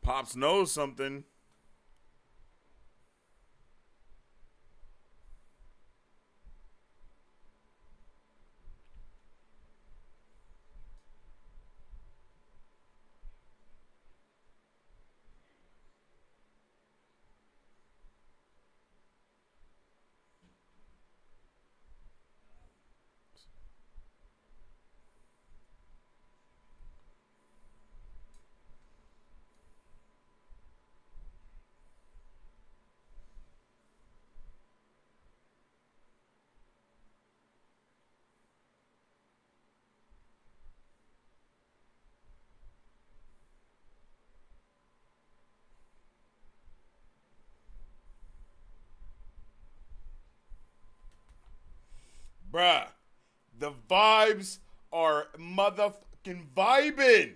Pops knows something. Bruh, the vibes are motherfucking vibing.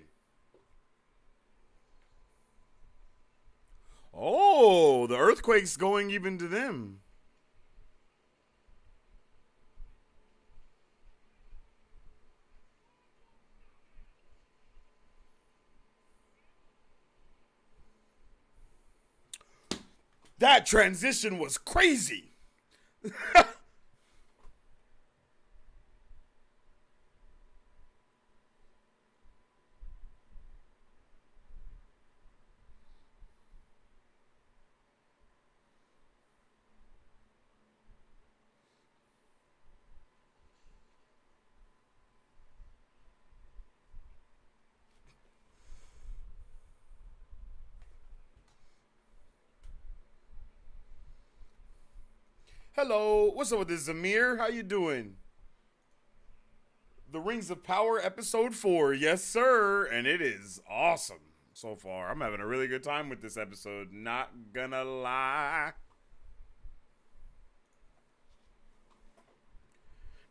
Oh, the earthquake's going even to them. That transition was crazy. Hello, what's up with this, Zamir? How you doing? The Rings of Power, episode 4. Yes, sir. And it is awesome so far. I'm having a really good time with this episode. Not gonna lie.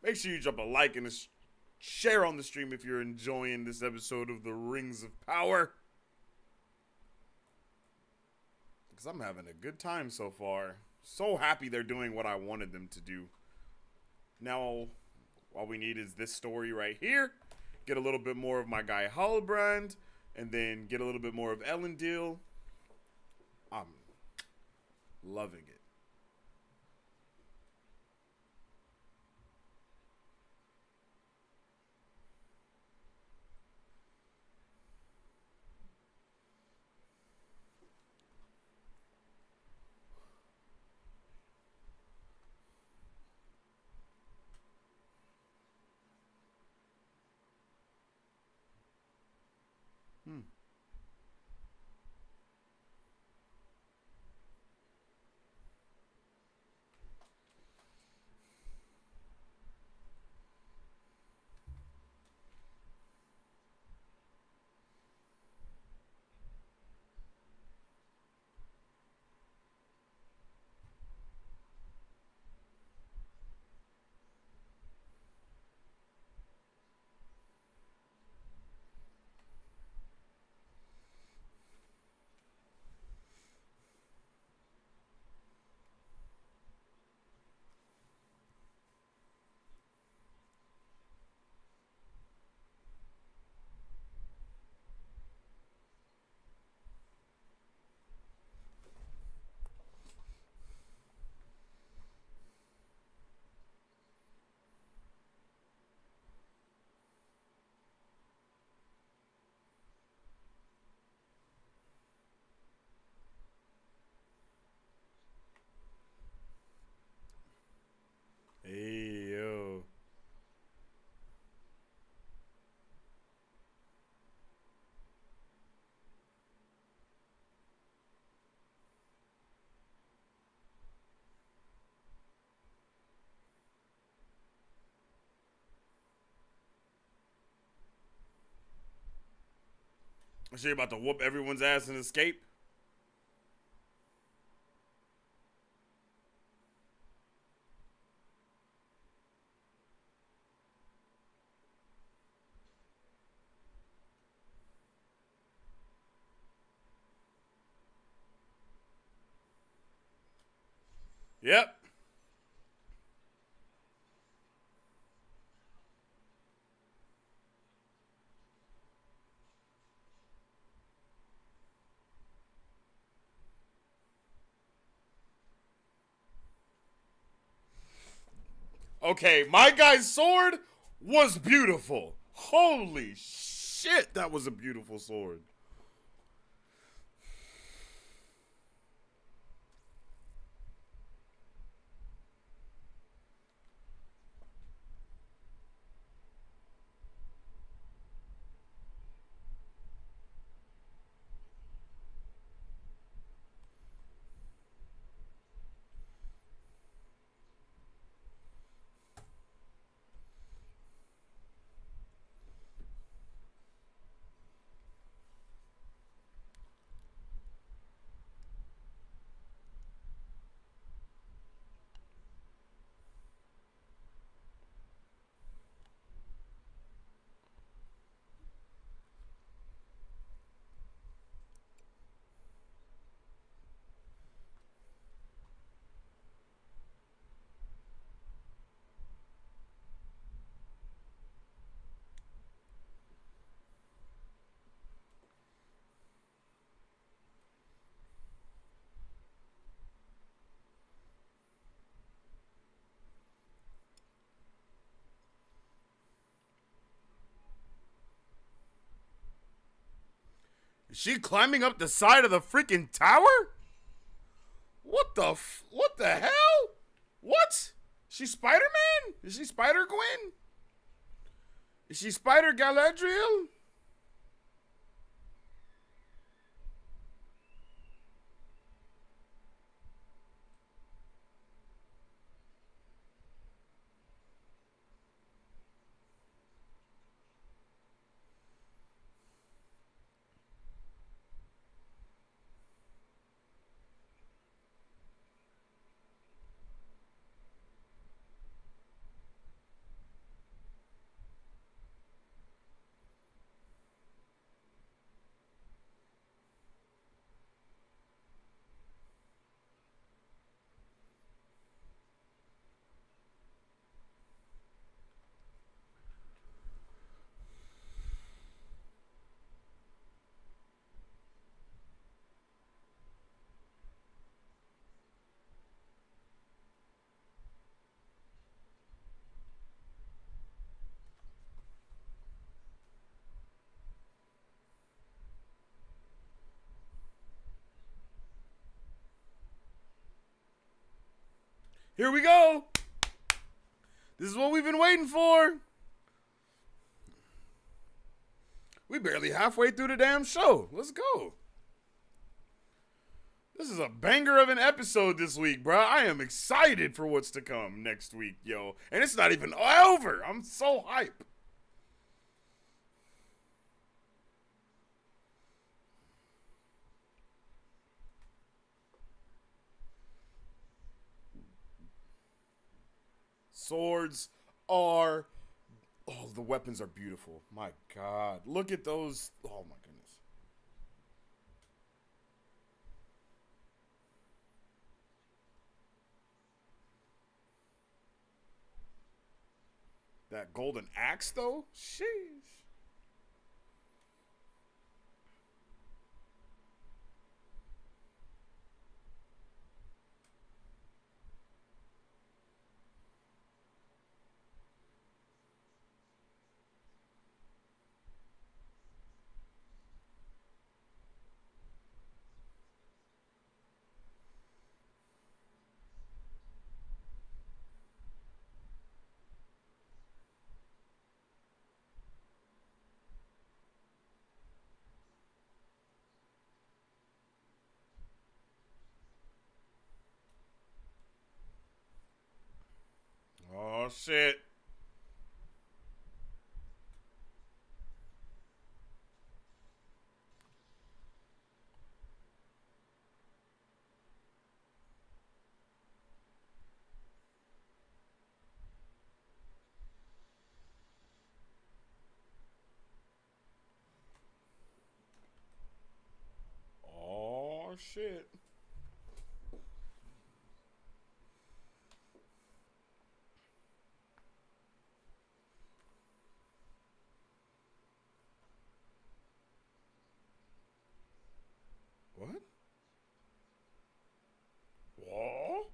Make sure you drop a like and a share on the stream if you're enjoying this episode of The Rings of Power. Because I'm having a good time so far. So happy they're doing what I wanted them to do. Now, all we need is this story right here. Get a little bit more of my guy Halbrand. And then get a little bit more of Elendil. I'm loving it. Hmm. Hey, yo. I'm sure you're about to whoop everyone's ass and escape. Yep. Okay, my guy's sword was beautiful. Holy shit, that was a beautiful sword. Is she climbing up the side of the freaking tower? What the hell? What? She Spider-Man? Is she Spider-Gwen? Is she Spider-Galadriel? Here we go. This is what we've been waiting for. We barely halfway through the damn show. Let's go. This is a banger of an episode this week, bro. I am excited for what's to come next week, yo. And it's not even over. I'm so hype. Swords are... Oh, the weapons are beautiful. My God. Look at those. Oh, my goodness. That golden axe, though? Sheesh. Oh, shit. Oh, shit. What? What?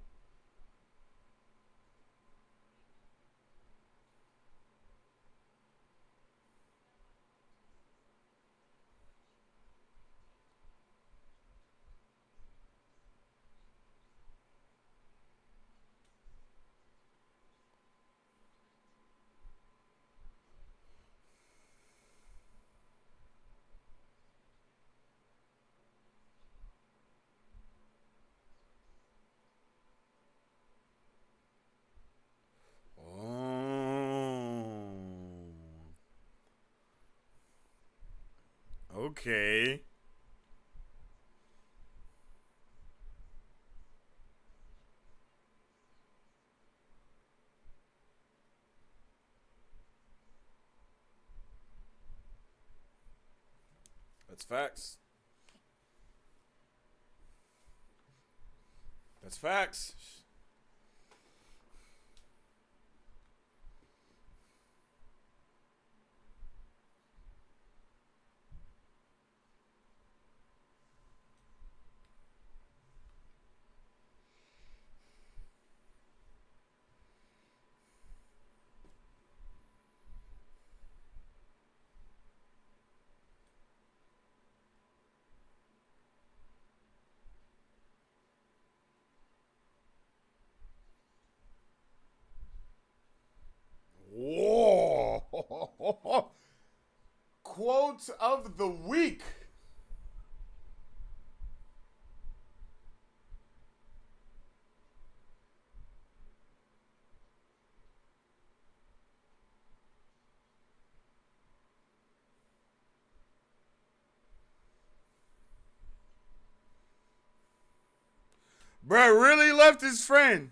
Okay. That's facts. That's facts. Whoa. Quote of the week. Bruh really left his friend.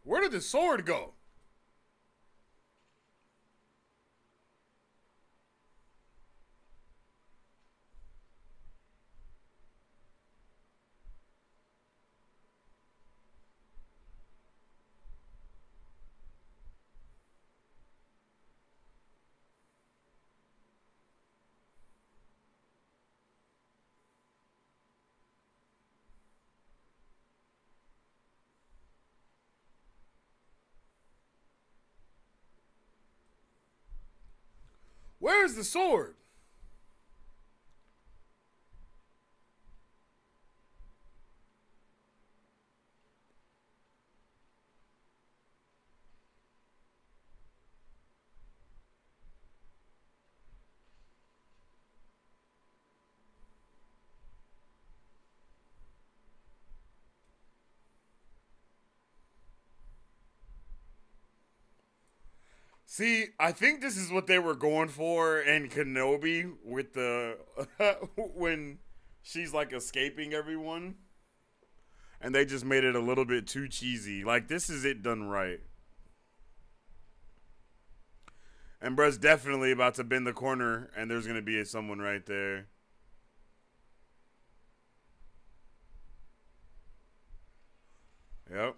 Where did the sword go? Where is the sword? See, I think this is what they were going for in Kenobi with the when she's like escaping everyone, and they just made it a little bit too cheesy. Like this is it done right. And bruh's definitely about to bend the corner, and there's gonna be someone right there. Yep.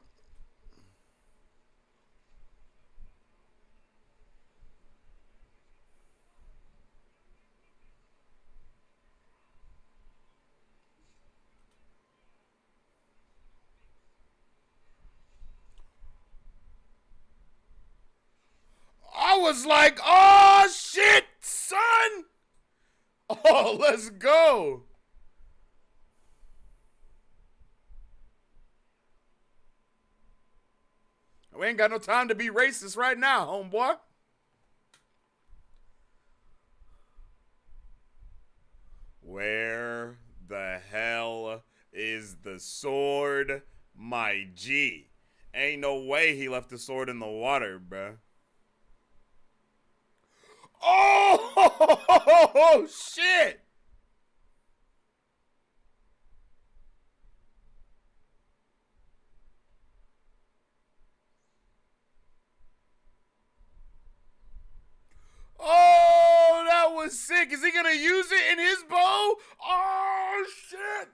I was like, oh shit, son. Oh, let's go. We ain't got no time to be racist right now, homeboy. Where the hell is the sword, my G? Ain't no way he left the sword in the water, bruh. Oh, shit! Oh, that was sick. Is he gonna use it in his bow? Oh, shit!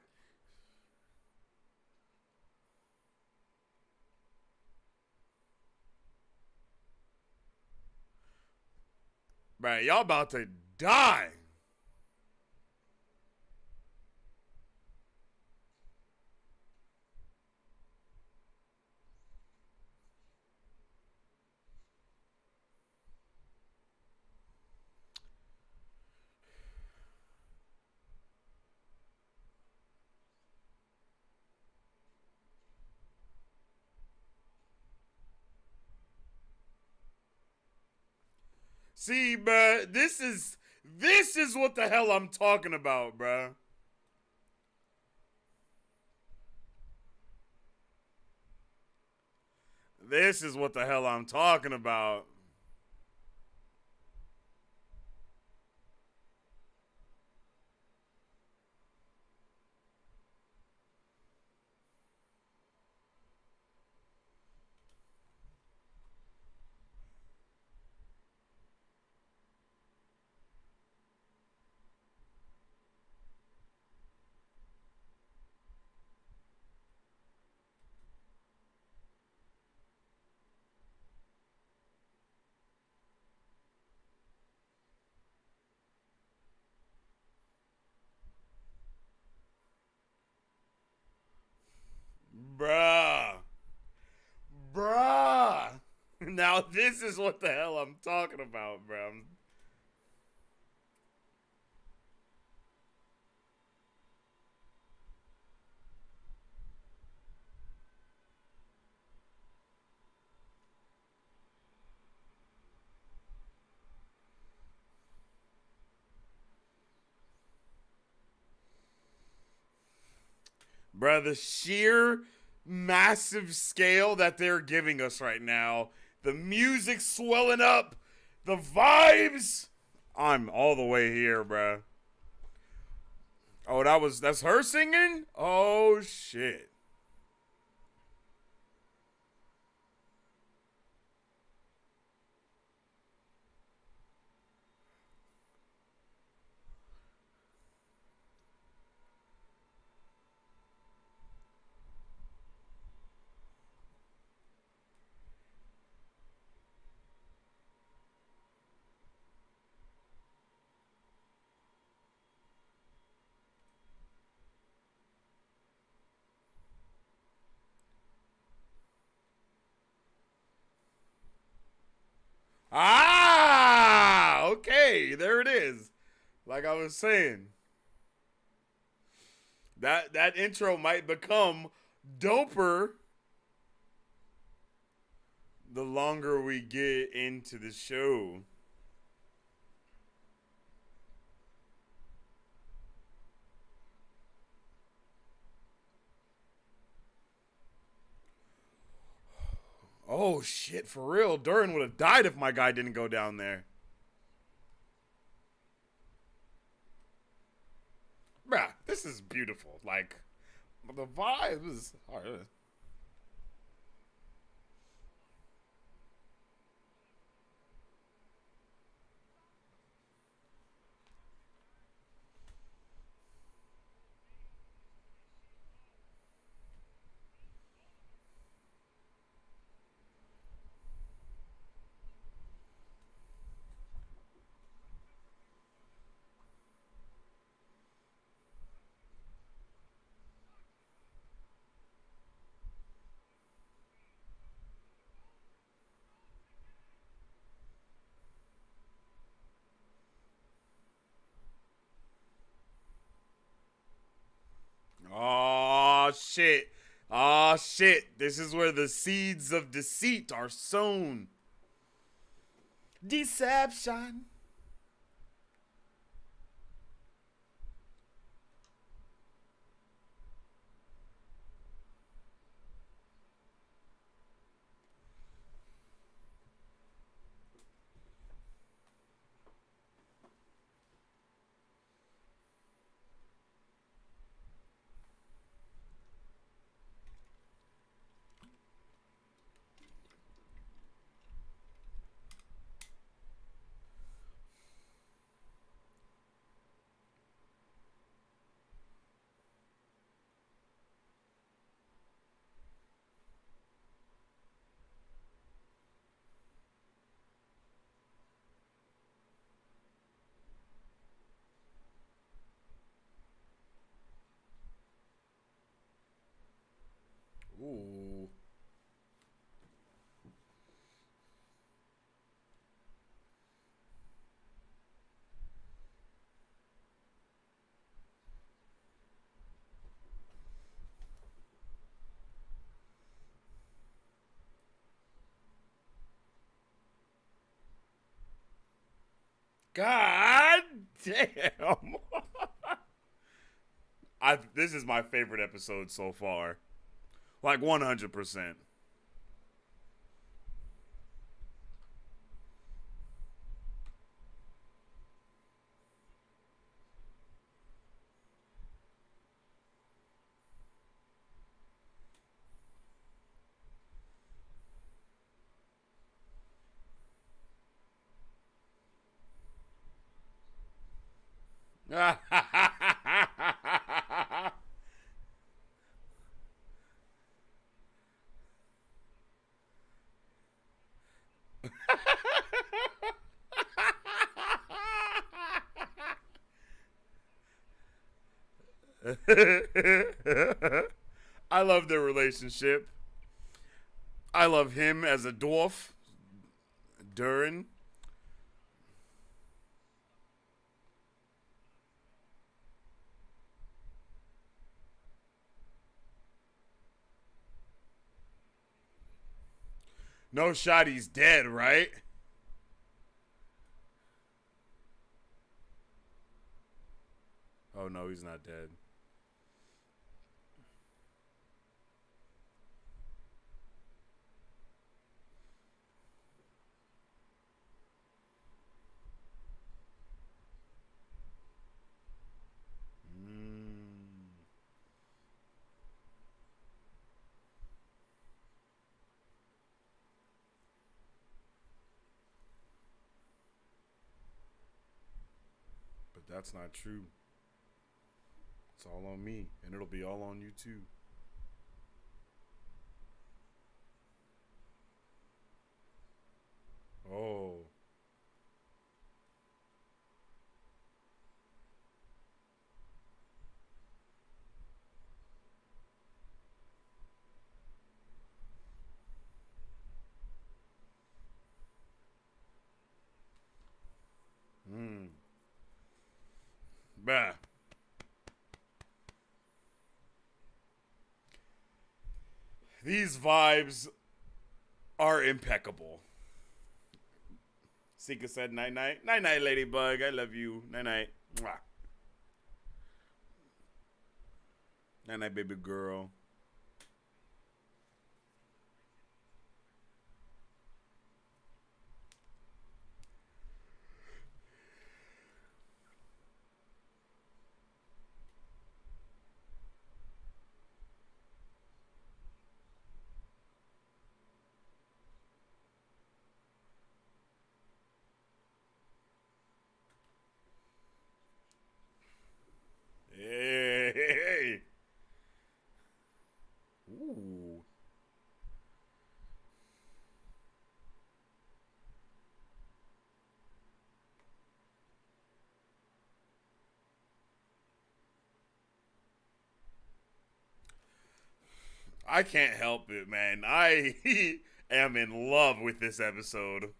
Man, y'all about to die. See, bruh, this is what the hell I'm talking about, bruh. This is what the hell I'm talking about. Bruh. Bruh. Now this is what the hell I'm talking about, bruh. Bruh, the sheer massive scale that they're giving us right now, the music swelling up, the vibes. I'm all the way here, bruh. Oh, that's her singing? Oh shit. Ah, okay, there it is. Like I was saying, that intro might become doper the longer we get into the show. Oh shit, for real. Durin would have died if my guy didn't go down there. Bruh, this is beautiful. Like, the vibe is. Oh shit. Oh shit. This is where the seeds of deceit are sown. Deception. God damn. This is my favorite episode so far. Like 100%. I love their relationship. I love him as a dwarf. Durin. No shot, he's dead, right? Oh no, he's not dead. Mm. But that's not true. It's all on me, and it'll be all on you too. Oh. Mm. Bah. These vibes are impeccable. Sika said night night. Night night, Ladybug. I love you. Night night. Mwah. Night night, baby girl. Hey, hey, hey. Ooh. I can't help it, man. I am in love with this episode.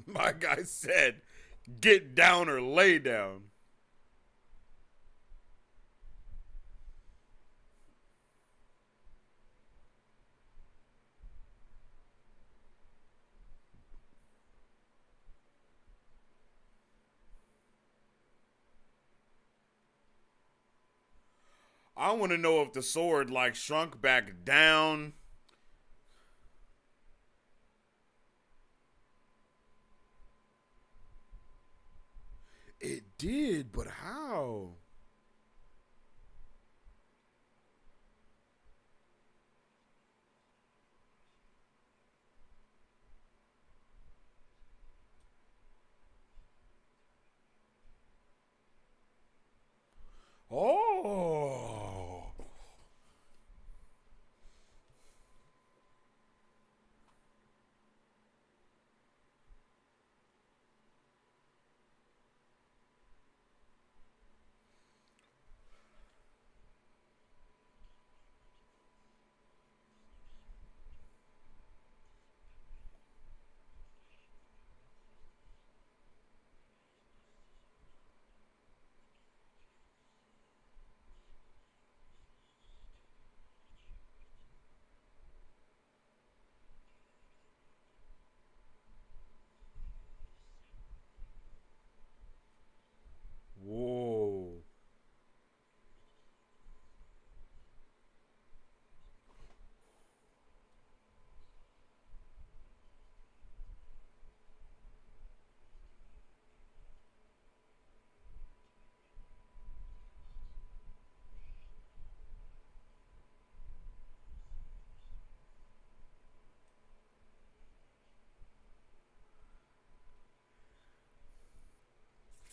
My guy said, get down or lay down. I want to know if the sword like shrunk back down. It did, but how?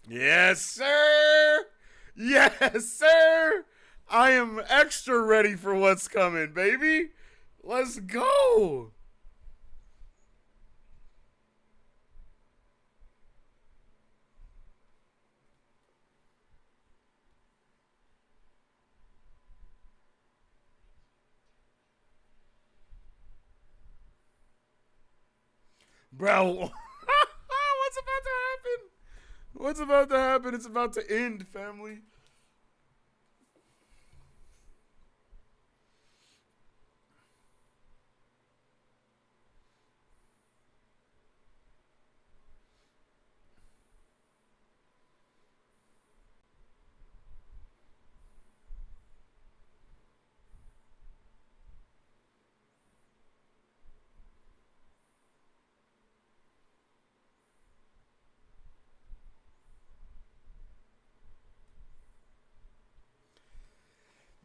Yes, sir. Yes, sir. I am extra ready for what's coming, baby. Let's go. Bro, what's about to happen? What's about to happen? It's about to end, family.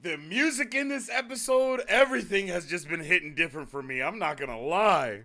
The music in this episode, everything has just been hitting different for me. I'm not gonna lie.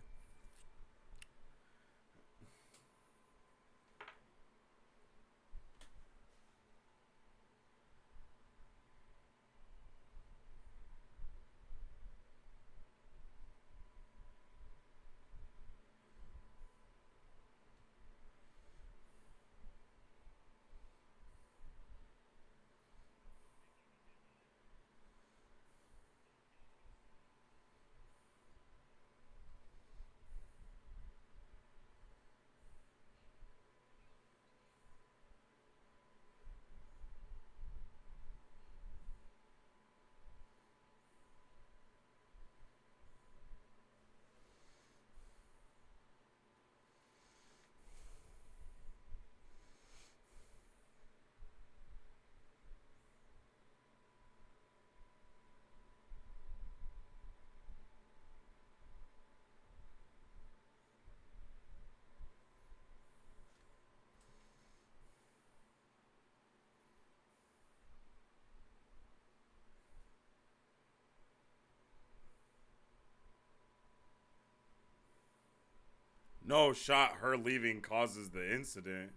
No shot her leaving causes the incident.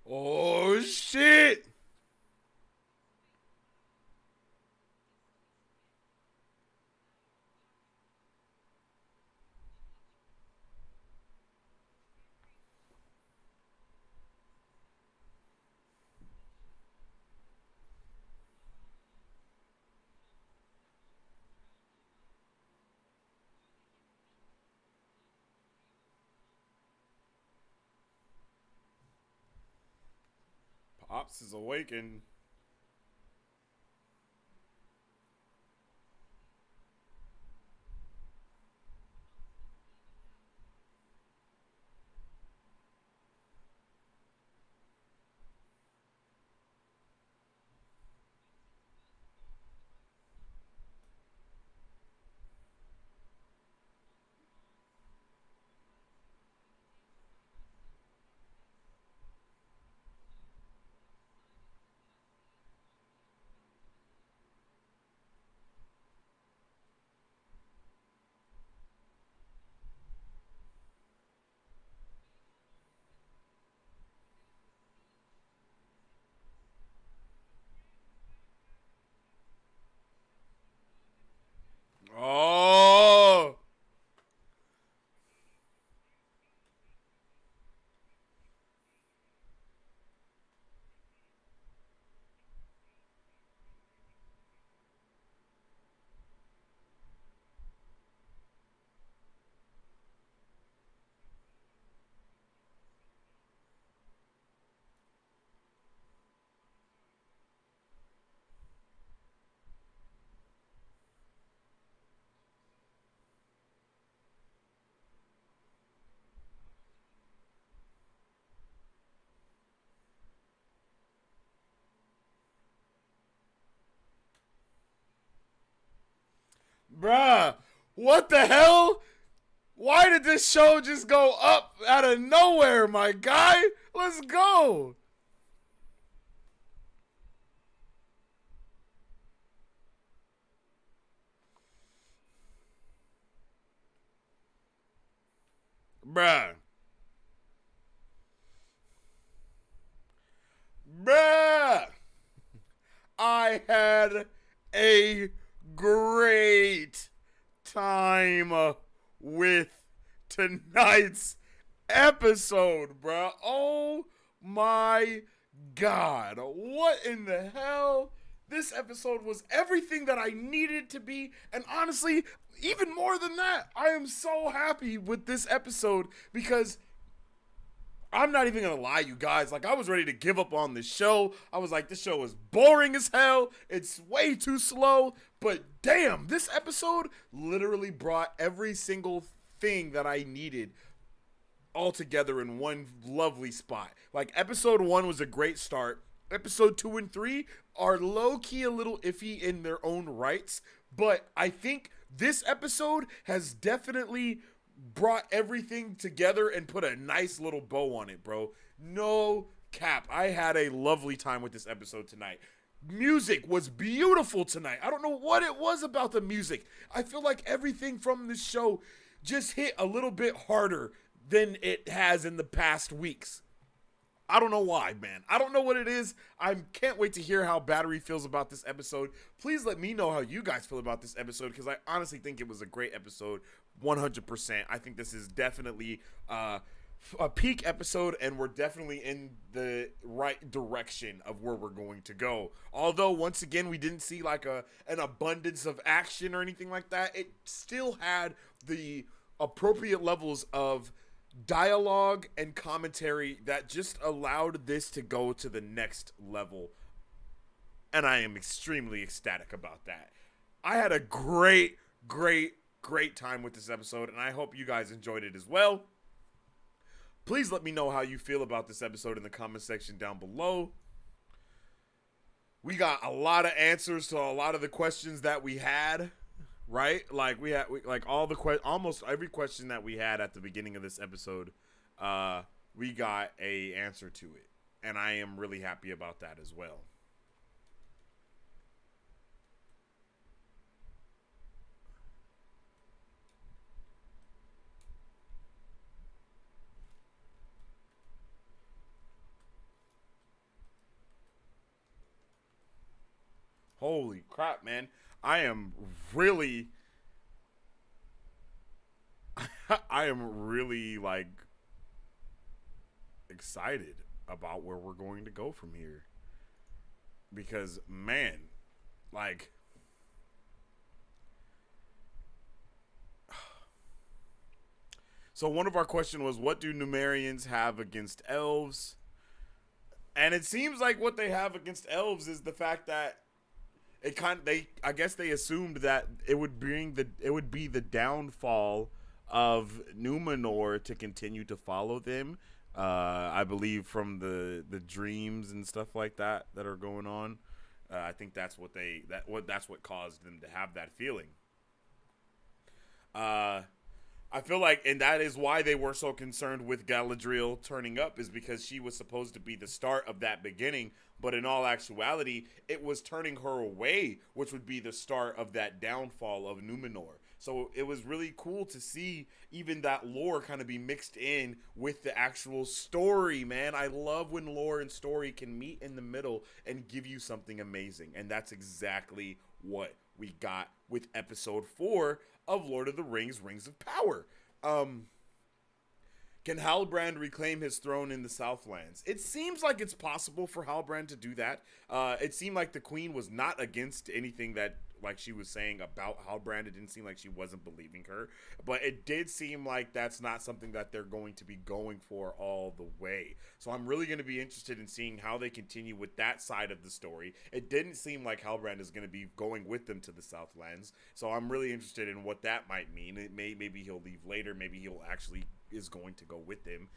Oh shit! Pops is awakened. Bruh, what the hell? Why did this show just go up out of nowhere, my guy? Let's go. Bruh. Bruh. I had a great time with tonight's episode, bruh. Oh my god. What in the hell? This episode was everything that I needed to be, and honestly, even more than that. I am so happy with this episode because I'm not even gonna lie, you guys. Like, I was ready to give up on this show. I was like, this show is boring as hell. It's way too slow. But damn, this episode literally brought every single thing that I needed all together in one lovely spot. Like, episode 1 was a great start. Episode 2 and 3 are low-key a little iffy in their own rights. But I think this episode has definitely brought everything together and put a nice little bow on it, bro. No cap. I had a lovely time with this episode tonight. Music was beautiful tonight. I don't know what it was about the music. I feel like everything from this show just hit a little bit harder than it has in the past weeks. I don't know why, man. I don't know what it is. I can't wait to hear how Battery feels about this episode. Please let me know how you guys feel about this episode, because I honestly think it was a great episode. 100%. I think this is definitely a peak episode, and we're definitely in the right direction of where we're going to go. Although, once again, we didn't see like an abundance of action or anything like that. It still had the appropriate levels of dialogue and commentary that just allowed this to go to the next level, and I am extremely ecstatic about that. I had a great time with this episode, and I hope you guys enjoyed it as well. Please let me know how you feel about this episode in the comment section down below. We got a lot of answers to a lot of the questions that we had. Right, like like all the almost every question that we had at the beginning of this episode, we got a answer to it, and I am really happy about that as well. Holy crap, man! I am really, I am really like excited about where we're going to go from here. Because, man, like, so one of our questions was, what do Numerians have against elves? And it seems like what they have against elves is the fact that I guess they assumed that it would be the downfall of Numenor to continue to follow them. I believe from the dreams and stuff like that are going on. I think that's what caused them to have that feeling. I feel like, and that is why they were so concerned with Galadriel turning up, is because she was supposed to be the start of that beginning, but in all actuality, it was turning her away, which would be the start of that downfall of Numenor. So it was really cool to see even that lore kind of be mixed in with the actual story, man. I love when lore and story can meet in the middle and give you something amazing, and that's exactly what we got with episode 4 of Lord of the Rings, Rings of Power. Can Halbrand reclaim his throne in the Southlands? It seems like it's possible for Halbrand to do that. It seemed like the queen was not against anything that, like, she was saying about Halbrand. It didn't seem like she wasn't believing her. But it did seem like that's not something that they're going to be going for all the way. So I'm really going to be interested in seeing how they continue with that side of the story. It didn't seem like Halbrand is going to be going with them to the Southlands. So I'm really interested in what that might mean. Maybe he'll leave later. Maybe he'll actually is going to go with him.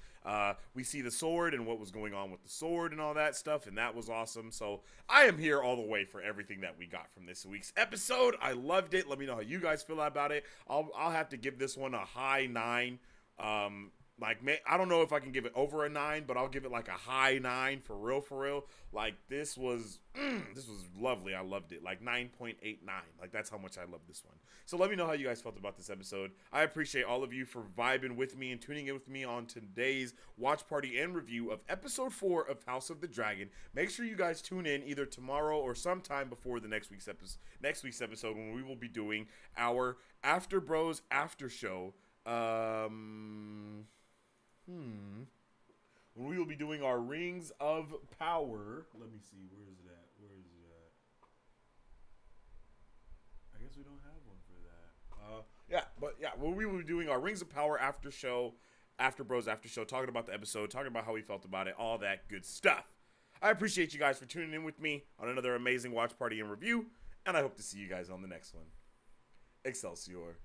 We see the sword and what was going on with the sword and all that stuff, and that was awesome. So I am here all the way for everything that we got from this week's episode. I loved it. Let me know how you guys feel about it. I'll have to give this one a high 9. I don't know if I can give it over a 9, but I'll give it like a high 9 for real. Like this was lovely. I loved it. Like 9.89. Like that's how much I love this one. So let me know how you guys felt about this episode. I appreciate all of you for vibing with me and tuning in with me on today's watch party and review of episode 4 of House of the Dragon. Make sure you guys tune in either tomorrow or sometime before the next week's episode when we will be doing our After Bros After Show. When we will be doing our Rings of Power. Let me see. Where is it at? I guess we don't have one for that. When we will be doing our Rings of Power after Bros After Show, talking about the episode, talking about how we felt about it, all that good stuff. I appreciate you guys for tuning in with me on another amazing watch party and review, and I hope to see you guys on the next one. Excelsior.